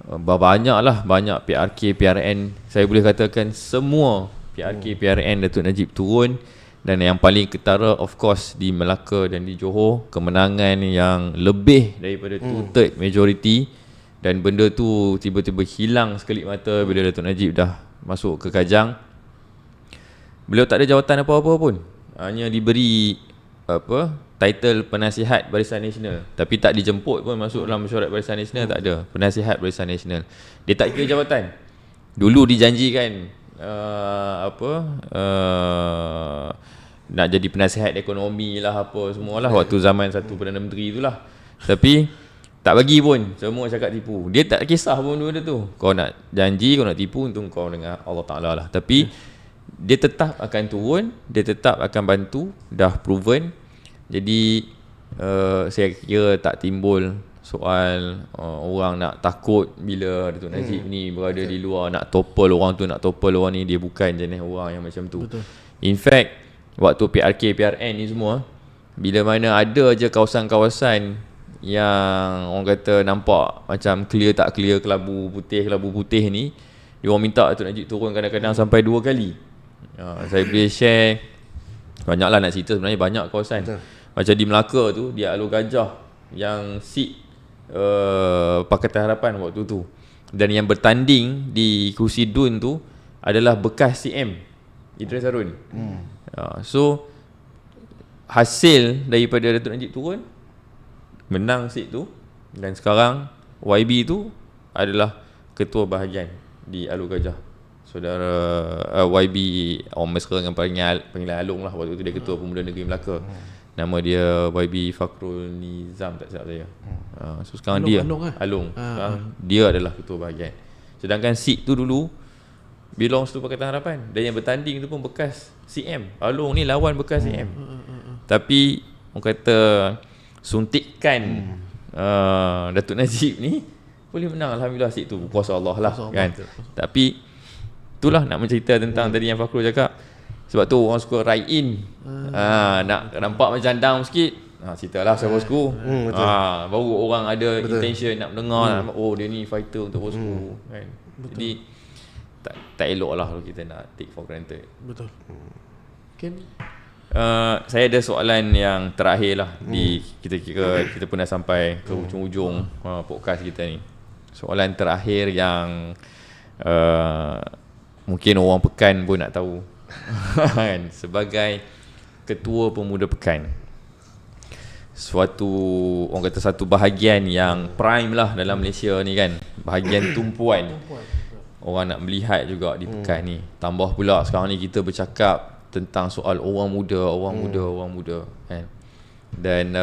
banyak PRK, PRN, saya boleh katakan semua PRK, PRN Datuk Najib turun. Dan yang paling ketara of course di Melaka dan di Johor, kemenangan yang lebih daripada 2/3 majority. Dan benda tu tiba-tiba hilang sekelip mata bila Datuk Najib dah masuk ke Kajang. Beliau tak ada jawatan apa-apa pun, hanya diberi title penasihat Barisan Nasional, tapi tak dijemput pun masuk dalam mesyuarat Barisan Nasional. Tak ada penasihat Barisan Nasional. Dia tak kira jawatan. Dulu dijanjikan nak jadi penasihat ekonomi lah apa semualah waktu zaman satu Perdana Menteri itulah. Tapi tak bagi pun, semua cakap tipu. Dia tak kisah pun benda tu. Kau nak janji, kau nak tipu, untung kau dengan Allah Ta'ala lah. Tapi dia tetap akan turun, dia tetap akan bantu, dah proven. Jadi saya kira tak timbul soal orang nak takut bila Datuk Najib ni berada di luar, nak topple orang tu, nak topple orang ni. Dia bukan jenis orang yang macam tu. Betul. In fact, waktu PRK, PRN ni semua, bila mana ada je kawasan-kawasan yang orang kata nampak macam clear tak clear, kelabu putih ni, dia orang minta Datuk Najib turun kadang-kadang sampai 2 kali. Saya boleh share banyaklah nak cerita, sebenarnya banyak kawasan. Betul. Macam di Melaka tu, di Alur Gajah yang seat Pakatan Harapan waktu tu, dan yang bertanding di kursi DUN tu adalah bekas CM Idris Harun. So hasil daripada Datuk Najib turun, menang seat tu, dan sekarang YB tu adalah ketua bahagian di Alur Gajah. Saudara YB orang mesra dengan panggilan Alung lah. Waktu tu dia ketua Pemuda Negeri Melaka. Nama dia YB Fakhrul Nizam, tak silap saya. So sekarang Alung dia adalah ketua bahagian. Sedangkan seat tu dulu belongs to Pakatan Harapan, dan yang bertanding tu pun bekas CM. Alung ni lawan bekas CM. Tapi orang kata suntikan Datuk Najib ni boleh menang, alhamdulillah. Seat tu kuasa Allah lah kan. Tapi itulah nak mencerita tentang tadi yang Fakhrul cakap. Sebab tu orang suka write in. Nak nampak macam down sikit, ceritalah saya bosku. Baru orang ada intention nak mendengar, oh dia ni fighter untuk bosku kan. Jadi tak elok lah kalau kita nak take for granted. Betul. Saya ada soalan yang terakhir lah. Kita pun dah sampai ke ujung-ujung podcast kita ni. Soalan terakhir yang mungkin orang pekan pun nak tahu. Sebagai ketua pemuda pekan, orang kata satu bahagian yang prime lah dalam Malaysia ni kan, bahagian tumpuan. Orang nak melihat juga di pekan ni. Tambah pula sekarang ni kita bercakap tentang soal orang muda kan. Dan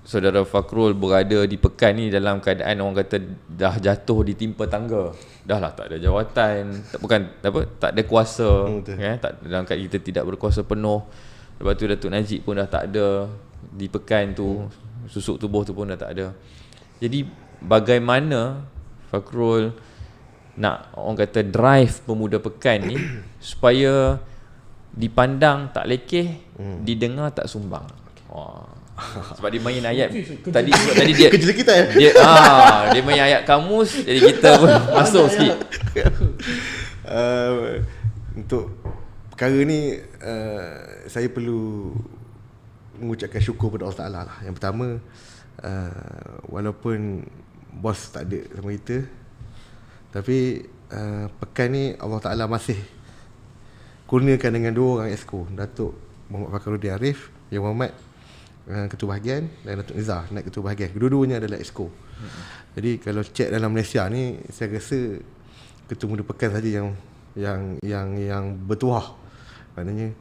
saudara Fakrul berada di Pekan ni dalam keadaan orang kata dah jatuh ditimpa tangga. Dah lah tak ada jawatan, tak ada kuasa kan, dalam keadaan kita tidak berkuasa penuh. Lepas tu Datuk Najib pun dah tak ada di Pekan tu, susuk tubuh tu pun dah tak ada. Jadi bagaimana Fakrul nak orang kata drive pemuda Pekan ni supaya dipandang tak lekeh, didengar tak sumbang. Sebab dia main ayat tadi dia kerja kita dia main ayat kamus, jadi kita pun masuk sikit. Untuk perkara ni saya perlu mengucapkan syukur kepada Allah Ta'ala lah. Yang pertama, walaupun bos tak ada sama kita, tapi Pekan ni Allah Ta'ala masih kurniakan dengan 2 orang exco, Datuk Muhammad Fakhruddin Arif, Yang Muhammad Ketua Bahagian, dan Datuk Nizar naik Ketua Bahagian. Kedua-duanya adalah exco. Jadi kalau cek dalam Malaysia ni, saya rasa Ketua Muda Pekan saja yang bertuah. Maknanya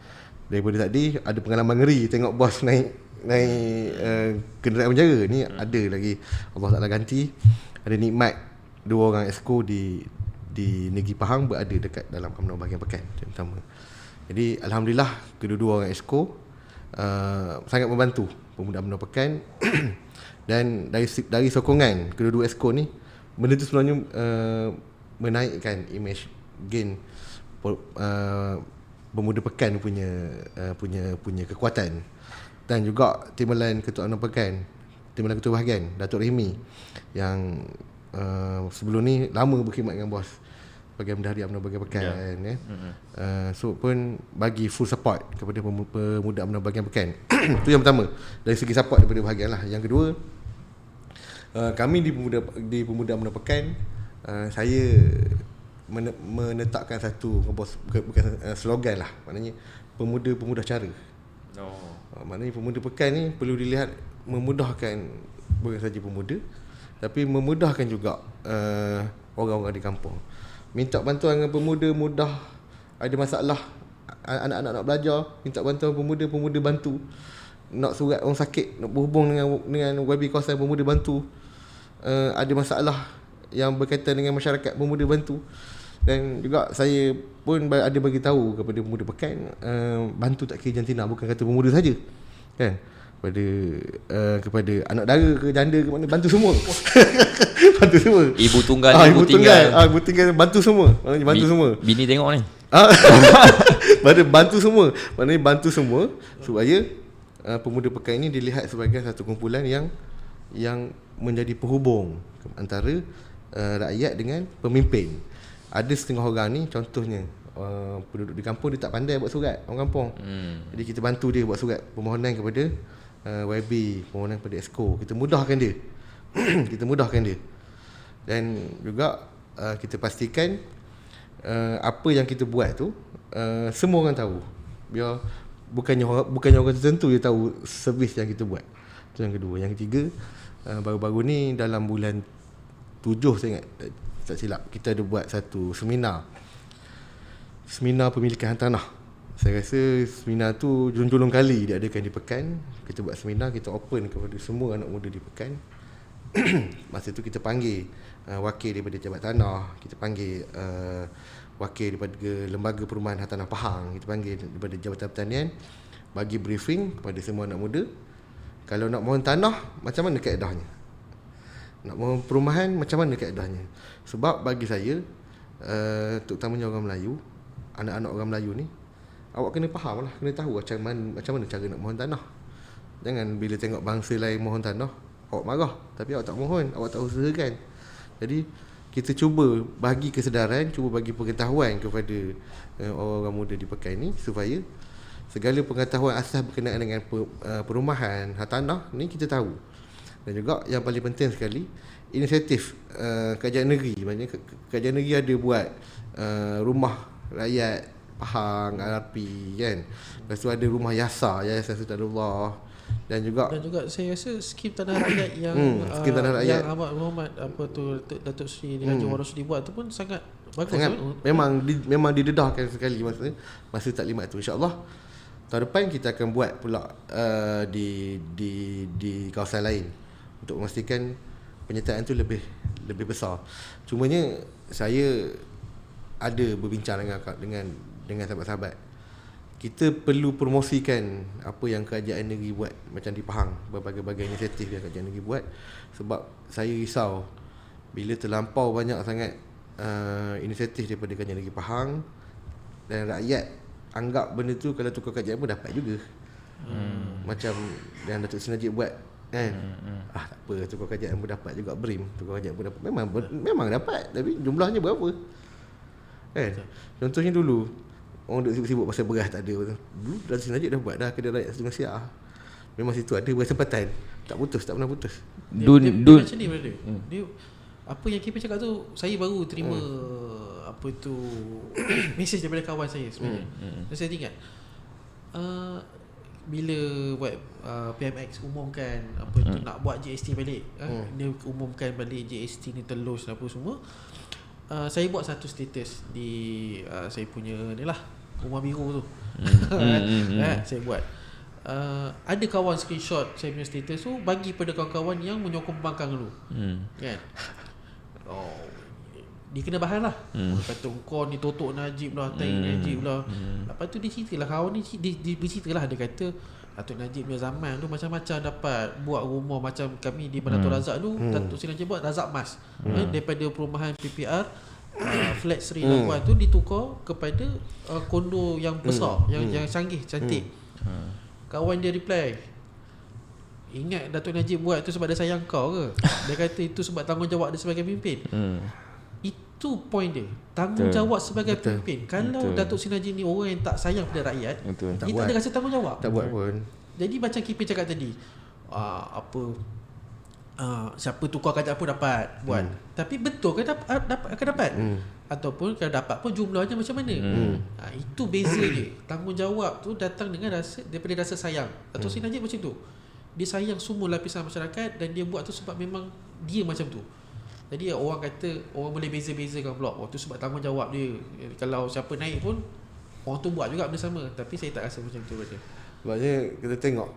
daripada tadi ada pengalaman ngeri tengok bos naik kenderaan penjara ni. Ada lagi Allah Ta'ala ganti, ada nikmat 2 orang exco di Negeri Pahang berada dekat dalam UMNO bahagian Pekan. Yang pertama. Jadi alhamdulillah kedua-dua orang exco sangat membantu pemuda UMNO Pekan. Dan dari sokongan kedua-dua exco ni, benda tu sebenarnya menaikkan image gain pemuda Pekan punya kekuatan. Dan juga timbalan Ketua UMNO Pekan, timbalan Ketua Bahagian Datuk Rahimi yang sebelum ni lama berkhidmat dengan bos sebagai Bendahari UMNO bahagian Pekan, so pun bagi full support kepada pemuda UMNO bahagian Pekan. Itu yang pertama, dari segi support daripada bahagian lah. Yang kedua, kami di pemuda UMNO Pekan, saya menetapkan satu bukan slogan lah, maknanya pemuda cara. Maknanya pemuda Pekan ni perlu dilihat memudahkan bukan saja pemuda, tapi memudahkan juga orang-orang di kampung. Minta bantuan dengan pemuda mudah, ada masalah anak-anak nak belajar, minta bantuan pemuda bantu. Nak surat orang sakit, nak berhubung dengan YB kawasan, pemuda bantu. Ada masalah yang berkaitan dengan masyarakat, pemuda bantu. Dan juga saya pun ada bagi tahu kepada pemuda Pekan, bantu tak kira jantina, bukan kata pemuda saja, kan? Kepada anak dara ke janda ke mana, bantu semua. Bantu semua. Ibu tunggal, ibu tinggal bantu semua. Maknanya bantu semua. Bini tengok ni. Bantu semua. Maknanya bantu semua supaya pemuda Pekan ini dilihat sebagai satu kumpulan yang menjadi penghubung antara rakyat dengan pemimpin. Ada setengah orang ni, contohnya penduduk di kampung, dia tak pandai buat surat, orang kampung. Jadi kita bantu dia buat surat permohonan kepada YB, permohonan kepada exco. Kita mudahkan dia. Kita mudahkan dia. Dan juga kita pastikan apa yang kita buat tu semua orang tahu. Biar bukannya orang tertentu dia tahu servis yang kita buat. Itu yang kedua. Yang ketiga, baru-baru ni dalam bulan 7 saya ingat, tak silap, kita ada buat satu seminar pemilikan tanah. Saya rasa seminar tu julung-julung kali diadakan di Pekan. Kita buat seminar, kita open kepada semua anak muda di Pekan. Masa tu kita panggil wakil daripada Jabat Tanah, kita panggil wakil daripada Lembaga Perumahan Hartanah Pahang, kita panggil daripada Jabatan Pertanian, bagi briefing kepada semua anak muda. Kalau nak mohon tanah, macam mana kaedahnya? Nak mohon perumahan, macam mana kaedahnya? Sebab bagi saya, terutamanya orang Melayu, anak-anak orang Melayu ni, awak kena faham lah, kena tahu macam mana cara nak mohon tanah. Jangan bila tengok bangsa lain mohon tanah, awak marah, tapi awak tak mohon, awak tak usahakan. Jadi kita cuba bagi kesedaran, cuba bagi pengetahuan kepada orang-orang muda di Pekan ni, supaya segala pengetahuan asas berkenaan dengan perumahan, hartanah ni kita tahu. Dan juga yang paling penting sekali, inisiatif kerajaan negeri. Maknanya kerajaan negeri ada buat rumah rakyat Pahang, RP kan. Lepas tu ada rumah Yayasan Sultanullah. Dan juga saya rasa skim tanah rakyat yang skim tanah rakyat yang Ahmad Muhammad Datuk Seri Haji Warosli buat tu pun sangat bagus. Memang didedahkan sekali masa taklimat tu. InsyaAllah tahun depan kita akan buat pula di kawasan lain untuk memastikan penyertaan tu lebih besar. Cumanya saya ada berbincang dengan sahabat-sahabat. Kita perlu promosikan apa yang kerajaan negeri buat, macam di Pahang, berbagai-bagai inisiatif yang kerajaan negeri buat. Sebab saya risau bila terlampau banyak sangat inisiatif daripada kerajaan negeri Pahang dan rakyat anggap benda tu kalau tukar kerajaan pun dapat juga. Macam yang Datuk Seri Najib buat kan. Tak apa, tukar kerajaan pun dapat juga, BRIM tukar kerajaan pun dapat. Memang dapat, tapi jumlahnya berapa kan. Contohnya dulu orang duk sibuk-sibuk pasal beras tak ada. Dulu Datuk Seri Najib dah buat dah kedai rakyat Sungai Siak. Memang situ ada kesempatan. Tak pernah putus. Dia macam ni brother. Dia apa yang KP cakap tu, saya baru terima apa tu mesej daripada kawan saya sebenarnya. Dan saya ingat bila buat PMX umumkan apa tu nak buat GST balik, dia umumkan balik GST ni telus apa semua. Saya buat satu status di saya punya ni lah, rumah biru tu. Saya buat ada kawan screenshot saya punya status tu, bagi pada kawan-kawan yang menyokong pembangkang dulu. Kan? Dia kena bahan lah. Kata kau ni totok Najib lah, tai Najib lah. Lepas tu dia cerita lah, kawan ni dia bercerita lah. Dia kata Datuk Najib punya zaman tu macam-macam dapat buat rumah. Macam kami di Banatul Razak tu, Datuk Seri Najib buat Razak Mas. Daripada perumahan PPR flat Seri Labuan tu ditukar kepada kondo yang besar, yang canggih, cantik. Kawan dia reply, ingat Datuk Najib buat tu sebab dia sayang kau ke? Dia kata itu sebab tanggungjawab dia sebagai pemimpin. Itu point dia, tanggungjawab sebagai pemimpin. Kalau Datuk Seri Najib ni orang yang tak sayang pada rakyat, dia tak ada rasa tanggungjawab. Tak buat pun. Jadi macam KP cakap tadi, siapa tukar kerajaan pun dapat buat. Tapi betul ke akan dapat? Ataupun kalau dapat pun jumlahnya macam mana? Itu beza dia. Tanggungjawab tu datang dengan daripada rasa sayang. Datuk Seri Najib macam tu. Dia sayang semua lapisan masyarakat dan dia buat tu sebab memang dia macam tu. Jadi orang kata, orang boleh beza-bezakan pula, tu sebab tanggungjawab dia. Kalau siapa naik pun orang tu buat juga benda sama. Tapi saya tak rasa macam tu baca. Sebabnya kita tengok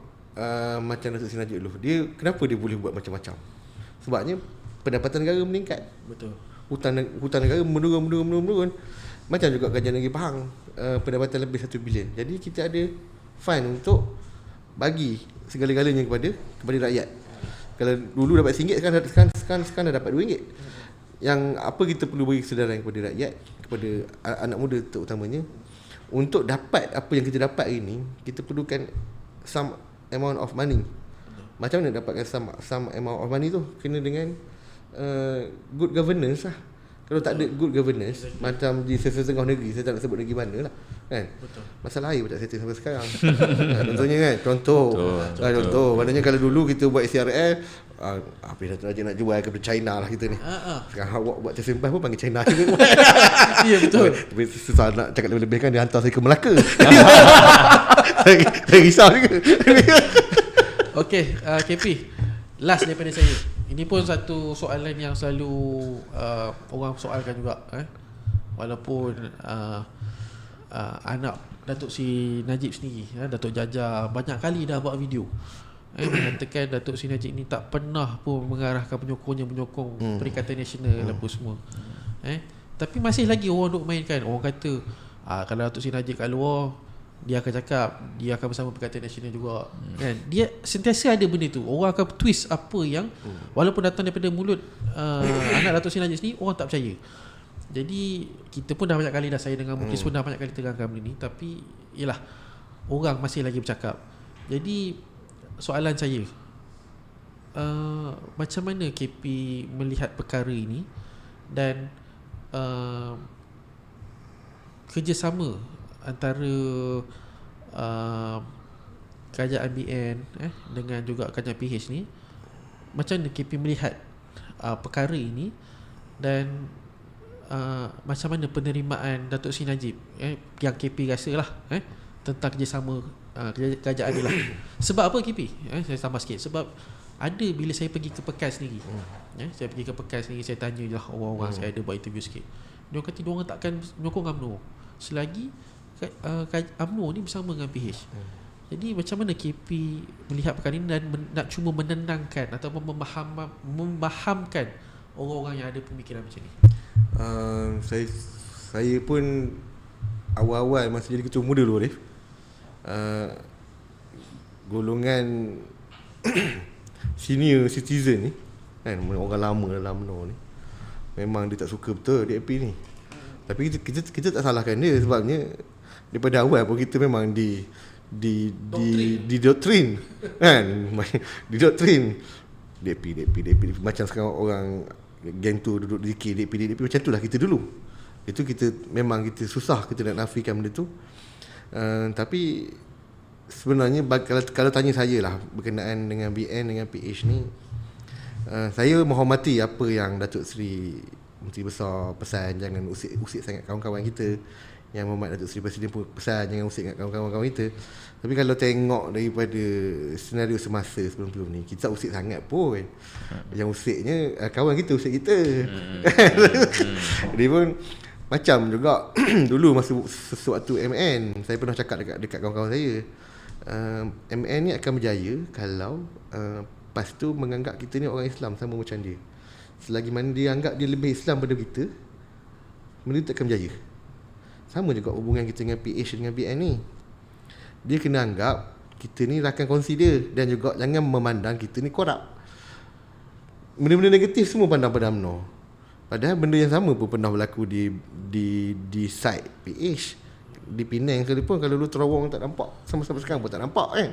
macam Datuk Seri Najib dulu, dia kenapa dia boleh buat macam-macam? Sebabnya pendapatan negara meningkat. Betul. Hutang negara menurun. Macam juga kerajaan negeri Pahang, pendapatan lebih 1 bilion. Jadi kita ada fund untuk bagi segala-galanya kepada rakyat. Kalau dulu dapat RM1, sekarang dah dapat RM2. Yang apa kita perlu bagi kesedaran kepada rakyat, kepada anak muda terutamanya, untuk dapat apa yang kita dapat hari ni, kita perlukan some amount of money. Macam mana dapatkan some amount of money tu? Kena dengan good governance lah. Kalau tak ada good governance, macam di setengah negeri, saya tak nak sebut negeri mana lah kan. Betul. Masalah air pun tak settle sampai sekarang. Contohnya kan, contoh. Maknanya kalau dulu kita buat SCRL, apa yang Datuk Najib nak jual ke China lah kita ni. Sekarang awak buat tersembah pun panggil China juga. Ya betul. Tapi susah nak cakap lebih-lebih kan, dia hantar saya ke Melaka. Saya risau juga. Okey, KP, last daripada saya. Ini pun satu soalan yang selalu orang soalkan juga. Walaupun anak Datuk Seri Najib sendiri, Datuk Jaja, banyak kali dah buat video mengatakan Datuk Seri Najib ni tak pernah pun mengarahkan penyokongnya menyokong Perikatan Nasional apa semua. Tapi masih lagi orang duk mainkan. Orang kata kalau Datuk Seri Najib kat luar, dia akan cakap dia akan bersama Perikatan Nasional juga. Kan? Dia sentiasa ada benda tu. Orang akan twist apa yang walaupun datang daripada mulut anak Datuk Seri Najib sendiri, orang tak percaya. Jadi kita pun dah banyak kali dah, saya dengan Muklis pun dah banyak kali terangkan benda ni, tapi yalah, orang masih lagi bercakap. Jadi soalan saya, macam mana KP melihat perkara ini dan kerjasama antara kerajaan BN dengan juga kerajaan PH ni, macam mana KP melihat perkara ini dan macam mana penerimaan Datuk Seri Najib yang KP rasa lah tentang kerjasama kerajaan dia lah. Sebab apa KP? Saya tambah sikit. Sebab ada bila saya pergi ke Pekan sendiri, saya pergi ke Pekan sendiri, saya tanya je lah orang-orang, saya ada buat interview sikit. Dia kata diorang takkan menyokong UMNO selagi UMNO ni bersama dengan PH. Jadi macam mana KP melihat perkara ini dan nak cuba menenangkan ataupun memahamkan orang-orang yang ada pemikiran macam ni? Saya pun awal-awal masa jadi ketua muda dulu, golongan senior citizen ni kan, orang lama dalam UMNO ni, memang dia tak suka betul DAP ni. Tapi kita tak salahkan dia, sebabnya daripada awal pun kita memang di doktrin kan, di doktrin DAP macam sekarang orang geng tu duduk di DAP macam tu lah kita dulu. Itu memang kita susah kita nak nafikan benda tu. Tapi sebenarnya kalau tanya saya lah berkenaan dengan BN dengan PH ni, saya menghormati apa yang Datuk Seri Menteri Besar pesan, jangan usik sangat kawan-kawan kita. Yang Mohd Datuk Seri Presiden pun pesan jangan usik kat kawan-kawan kita. Tapi kalau tengok daripada senario semasa sebelum ni, kita tak usik sangat pun. Yang usiknya kawan kita usik kita. Dia pun macam juga dulu masa sewaktu MN, saya pernah cakap dekat kawan-kawan saya, MN ni akan berjaya kalau PAS tu menganggap kita ni orang Islam sama macam dia. Selagi mana dia anggap dia lebih Islam daripada kita, benda tu takkan berjaya. Sama juga hubungan kita dengan PH dengan BN ni. Dia kena anggap kita ni rakan consider, dan juga jangan memandang kita ni korup. Benda-benda negatif semua pandang pada UMNO. Padahal benda yang sama pun pernah berlaku di side PH. Di Penang sekalipun, kalau lu terowong tak nampak, sama-sama sekarang pun tak nampak kan,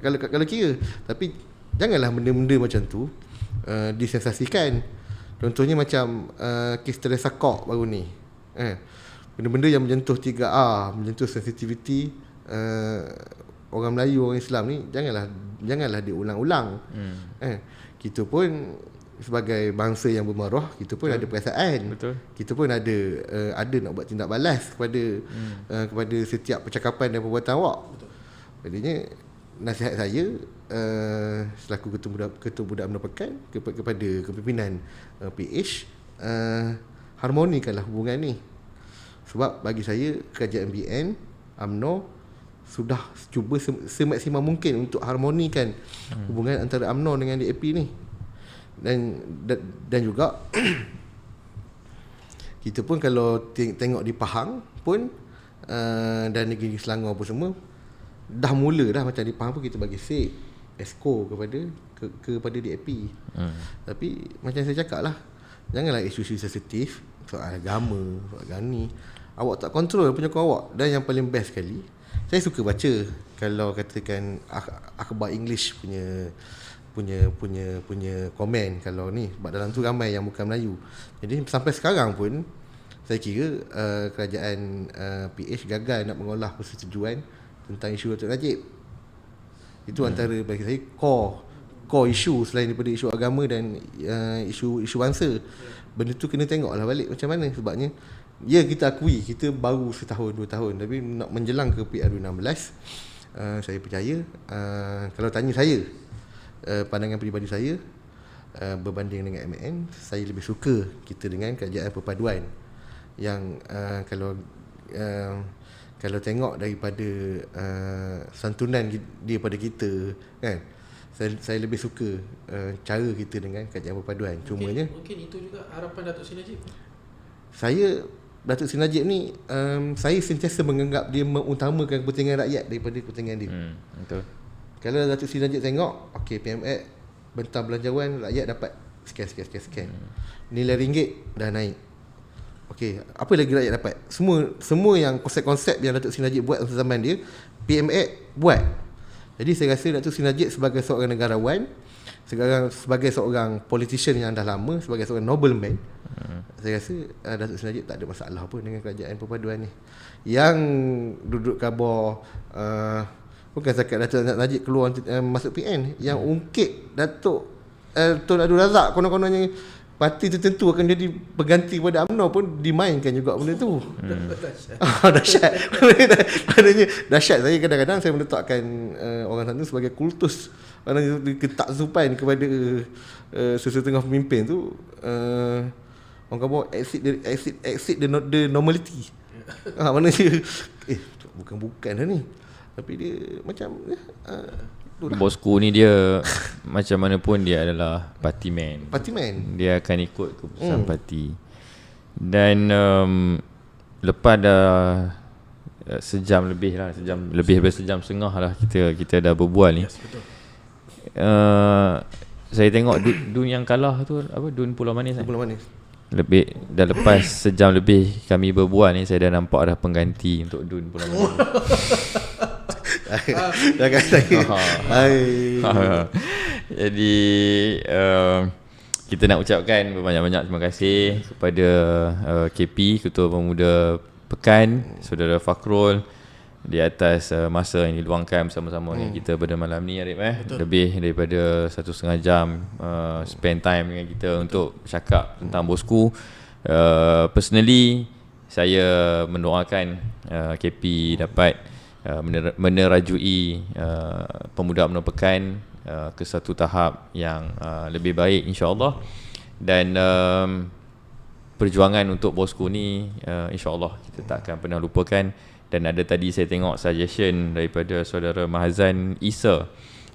kalau kira. Tapi janganlah benda-benda macam tu disensasikan. Contohnya macam kes Teresa Kok baru ni, benda-benda yang menyentuh 3A, menyentuh sensitiviti orang Melayu, orang Islam ni, janganlah diulang-ulang. Kita pun sebagai bangsa yang bermaruah, kita pun ada perasaan. Betul. Kita pun ada nak buat tindak balas kepada setiap percakapan dan perbuatan awak. Betul. Jadinya nasihat saya selaku ketua budak UMNO Pekan kepada kepimpinan PH, harmonikanlah hubungan ni. Sebab bagi saya kerajaan BN, UMNO sudah cuba semaksimal mungkin untuk harmonikan hubungan antara UMNO dengan DAP ni. Dan juga kita pun kalau tengok di Pahang pun dan negeri Selangor pun semua dah mula dah macam di Pahang pun kita bagi SIP, ESCO kepada DAP. Tapi macam saya cakap lah, janganlah isu-isu sensitif, soal agama, soal agama, awak tak kontrol penyokong awak. Dan yang paling best sekali, saya suka baca kalau katakan akhbar English punya komen kalau ni, sebab dalam tu ramai yang bukan Melayu. Jadi sampai sekarang pun saya kira kerajaan PH gagal nak mengolah persetujuan tentang isu Datuk Najib. Itu antara bagi saya core isu selain daripada isu agama dan isu bangsa. Benda tu kena tengoklah balik macam mana. Sebabnya ya, kita akui kita baru setahun 2 tahun, tapi nak menjelang ke PR2016, saya percaya kalau tanya saya, pandangan peribadi saya berbanding dengan MN, saya lebih suka kita dengan kerajaan perpaduan yang kalau tengok daripada santunan dia pada kita kan, saya lebih suka cara kita dengan kerajaan perpaduan. Cumanya mungkin itu juga harapan Datuk Seri Najib. Datuk Seri Najib ni saya sentiasa menganggap dia mengutamakan kepentingan rakyat daripada kepentingan dia. Betul. Kalau Datuk Seri Najib tengok, okey, PMX bentang belanjawan rakyat dapat sekian. Nilai ringgit dah naik. Okey, apa lagi rakyat dapat? Semua yang konsep-konsep yang Datuk Seri Najib buat pada zaman dia, PMX buat. Jadi saya rasa Datuk Seri Najib sebagai seorang negarawan, sebagai seorang politician yang dah lama, sebagai seorang nobleman, saya rasa Datuk Seri Najib tak ada masalah pun dengan kerajaan perpaduan ni. Yang duduk khabar bukan setakat Datuk Najib keluar masuk PN, yang ungkit Datuk Tun Abdul Razak konon-kononnya parti tertentu akan jadi pengganti pada UMNO pun dimainkan juga benda tu. Dahsyat. Maknanya dahsyat. Saya kadang-kadang saya meletakkan orang sana sebagai kultus. Maknanya ketakzupan kepada sesetengah pemimpin tu, orang kata exit the normality. Maknanya bukan dah ni. Tapi dia macam bosku ni dia macam mana pun dia adalah party man. Dia akan ikut keputusan parti. Dan lepas dah sejam lebih daripada sejam setengah lah kita dah berbual ni. Yes, betul. Saya tengok Dun yang kalah tu apa, Dun Pulau Manis. Pulau Manis. Dah lepas sejam lebih kami berbual ni, saya dah nampak dah pengganti untuk Dun Pulau Manis. Dah kata Jadi kita nak ucapkan banyak-banyak terima kasih kepada KP, Ketua Pemuda Pekan, Saudara Fakrul, di atas masa yang diluangkan bersama-sama dengan kita pada malam ni, Arif. Lebih daripada 1.5 jam spend time dengan kita untuk cakap tentang bosku. Personally, saya mendoakan KP dapat menerajui Pemuda UMNO Pekan ke satu tahap yang lebih baik, insya-Allah. Dan perjuangan untuk bosku ni insya-Allah kita tak akan pernah lupakan. Dan ada tadi saya tengok suggestion daripada saudara Mahazan Isa.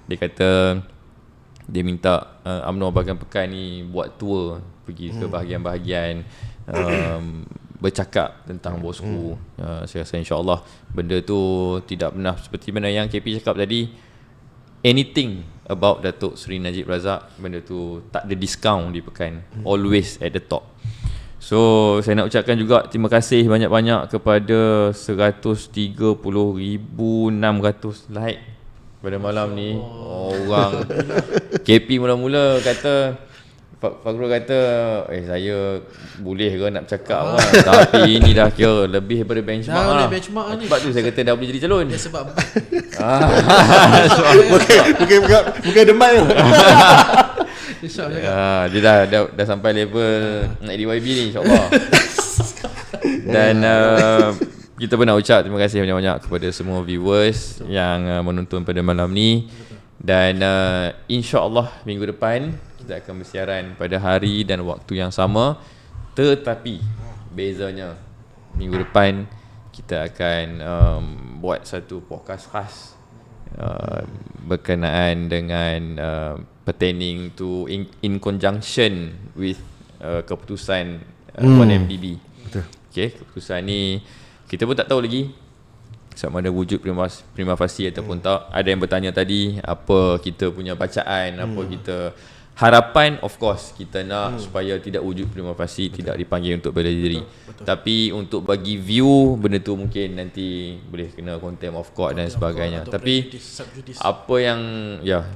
Dia kata dia minta UMNO Bahagian Pekan ni buat tour, pergi ke bahagian-bahagian, bercakap tentang bosku. Saya rasa insya-Allah benda tu tidak pernah seperti mana yang KP cakap tadi. Anything about Datuk Seri Najib Razak, benda tu tak ada discount di Pekan. Always at the top. So saya nak ucapkan juga terima kasih banyak-banyak kepada 130,600 like pada malam ni. Orang KP mula-mula kata, Fakrul kata saya boleh ke nak bercakap kan, tapi ini dah kira lebih daripada benchmark lah. Benchmark ni. Sebab tu saya kata dah boleh jadi calon. Dia sebab bukan demai tu. Dia dah sampai level nak DYB ni, insya-Allah. Dan kita pun nak ucap terima kasih banyak-banyak kepada semua viewers yang menonton pada malam ni. Dan insya-Allah minggu depan kita akan bersiaran pada hari dan waktu yang sama. Tetapi bezanya, minggu depan kita akan buat satu podcast khas berkenaan dengan pertaining to in conjunction with keputusan 1MDB. Betul. Okay, keputusan ni kita pun tak tahu lagi sama ada wujud prima facie ataupun tak. Ada yang bertanya tadi apa kita punya bacaan, apa kita harapan. Of course kita nak supaya tidak wujud prima facie, tidak dipanggil untuk bela diri. Betul. Tapi untuk bagi view, benda tu mungkin nanti boleh kena contempt of court dan sebagainya. Tapi apa yang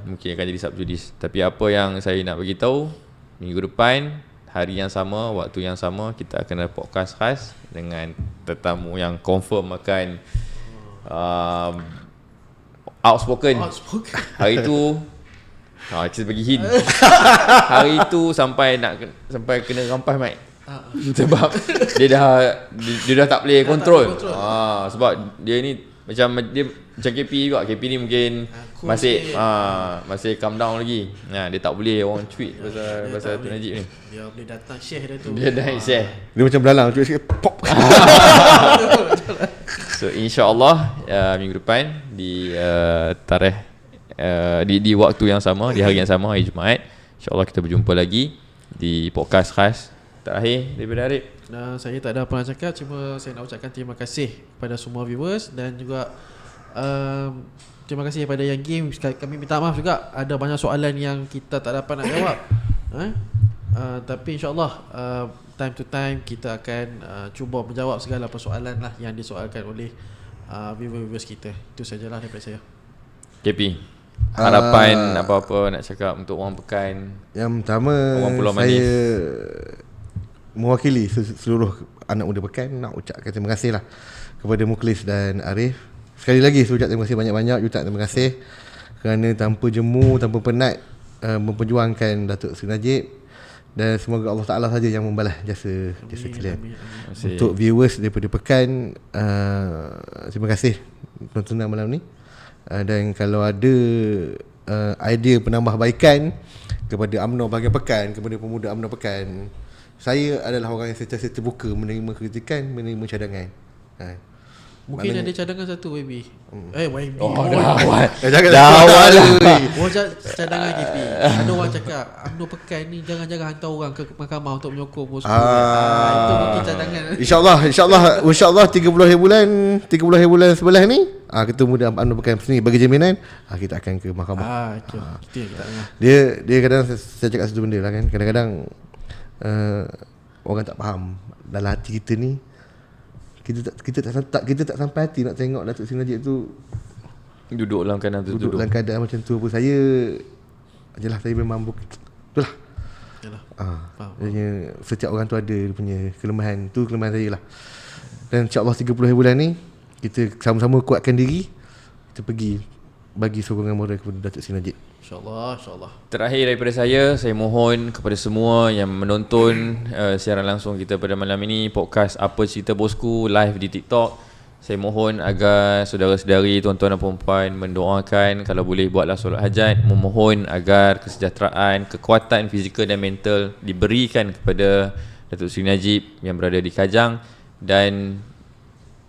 mungkin akan jadi subjudis. Tapi apa yang saya nak bagi tahu, minggu depan hari yang sama, waktu yang sama, kita akan ada podcast khas dengan tetamu yang confirm akan outspoken. Hari tu kita bagi hint. Hari tu sampai kena rampas mic. Sebab dia dah tak boleh control. Sebab dia ni macam KP juga. KP ni mungkin masih calm down lagi. Dia tak boleh orang tweet pasal tu Najib ni. Dia boleh datang share dah tu. Dia dah share. Dia macam belalang cuba sikit pop. So insya-Allah minggu depan di tarikh di waktu yang sama, di hari yang sama, hari Jumaat, insya-Allah kita berjumpa lagi di podcast khas. Terakhir daripada Arif. Saya tak ada apa nak cakap, cuma saya nak ucapkan terima kasih kepada semua viewers dan juga terima kasih kepada yang game. Kami minta maaf juga ada banyak soalan yang kita tak dapat nak jawab. Tapi insya-Allah time to time kita akan cuba menjawab segala persoalan lah yang disoalkan oleh viewers kita. Itu sajalah daripada saya. KP, harapan apa-apa nak cakap untuk orang Pekan? Yang pertama, saya mewakili seluruh anak muda Pekan nak ucapkan terima kasih lah kepada Mukhlis dan Arif. Sekali lagi saya ucap terima kasih banyak-banyak. Ucap terima kasih kerana tanpa jemu, tanpa penat memperjuangkan Datuk Seri Najib Dan semoga Allah Ta'ala saja yang membalas jasa kalian. Untuk viewers daripada Pekan, terima kasih tontonan malam ni. Dan kalau ada idea penambahbaikan kepada UMNO bahagian Pekan, kepada pemuda UMNO Pekan, saya adalah orang yang sentiasa terbuka menerima kritikan, menerima cadangan. Mungkin ada cadangan satu YB. YB. Jangan lah. Cadangan KP. Ada orang cakap UMNO Pekan ni jangan hantar orang ke mahkamah untuk menyokong bos. Itu mungkin cadangan. InsyaAllah 30 hari bulan sebelah ni, Ketua Muda UMNO Pekan sini bagi jaminan kita akan ke mahkamah. Dia kadang saya cakap satu benda lah kan. Kadang-kadang orang tak faham dalam hati kita ni, kita tak sampai hati nak tengok Datuk Seri Najib tu duduk dalam keadaan tu, dalam keadaan macam tu. Saya memang itulah. Setiap orang tu ada dia punya kelemahan. Tu kelemahan saya lah. Dan insyaAllah 30 hari bulan ni kita sama-sama kuatkan diri, kita pergi bagi sokongan moral kepada Datuk Seri Najib. InsyaAllah. Terakhir daripada saya mohon kepada semua yang menonton siaran langsung kita pada malam ini, podcast Apa Cerita Bosku live di TikTok. Saya mohon agar saudara-saudari, tuan-tuan dan puan-puan mendoakan, kalau boleh buatlah solat hajat, memohon agar kesejahteraan, kekuatan fizikal dan mental diberikan kepada Datuk Seri Najib yang berada di Kajang, dan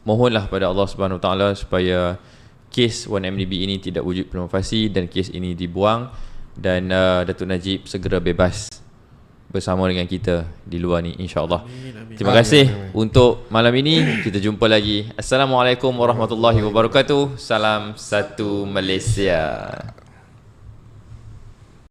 mohonlah pada Allah Subhanahu Wa Taala supaya kes 1MDB ini tidak wujud provokasi dan kes ini dibuang, dan Datuk Najib segera bebas bersama dengan kita di luar ni, insya-Allah. Terima kasih untuk malam ini. Kita jumpa lagi. Assalamualaikum warahmatullahi wabarakatuh. Salam satu Malaysia.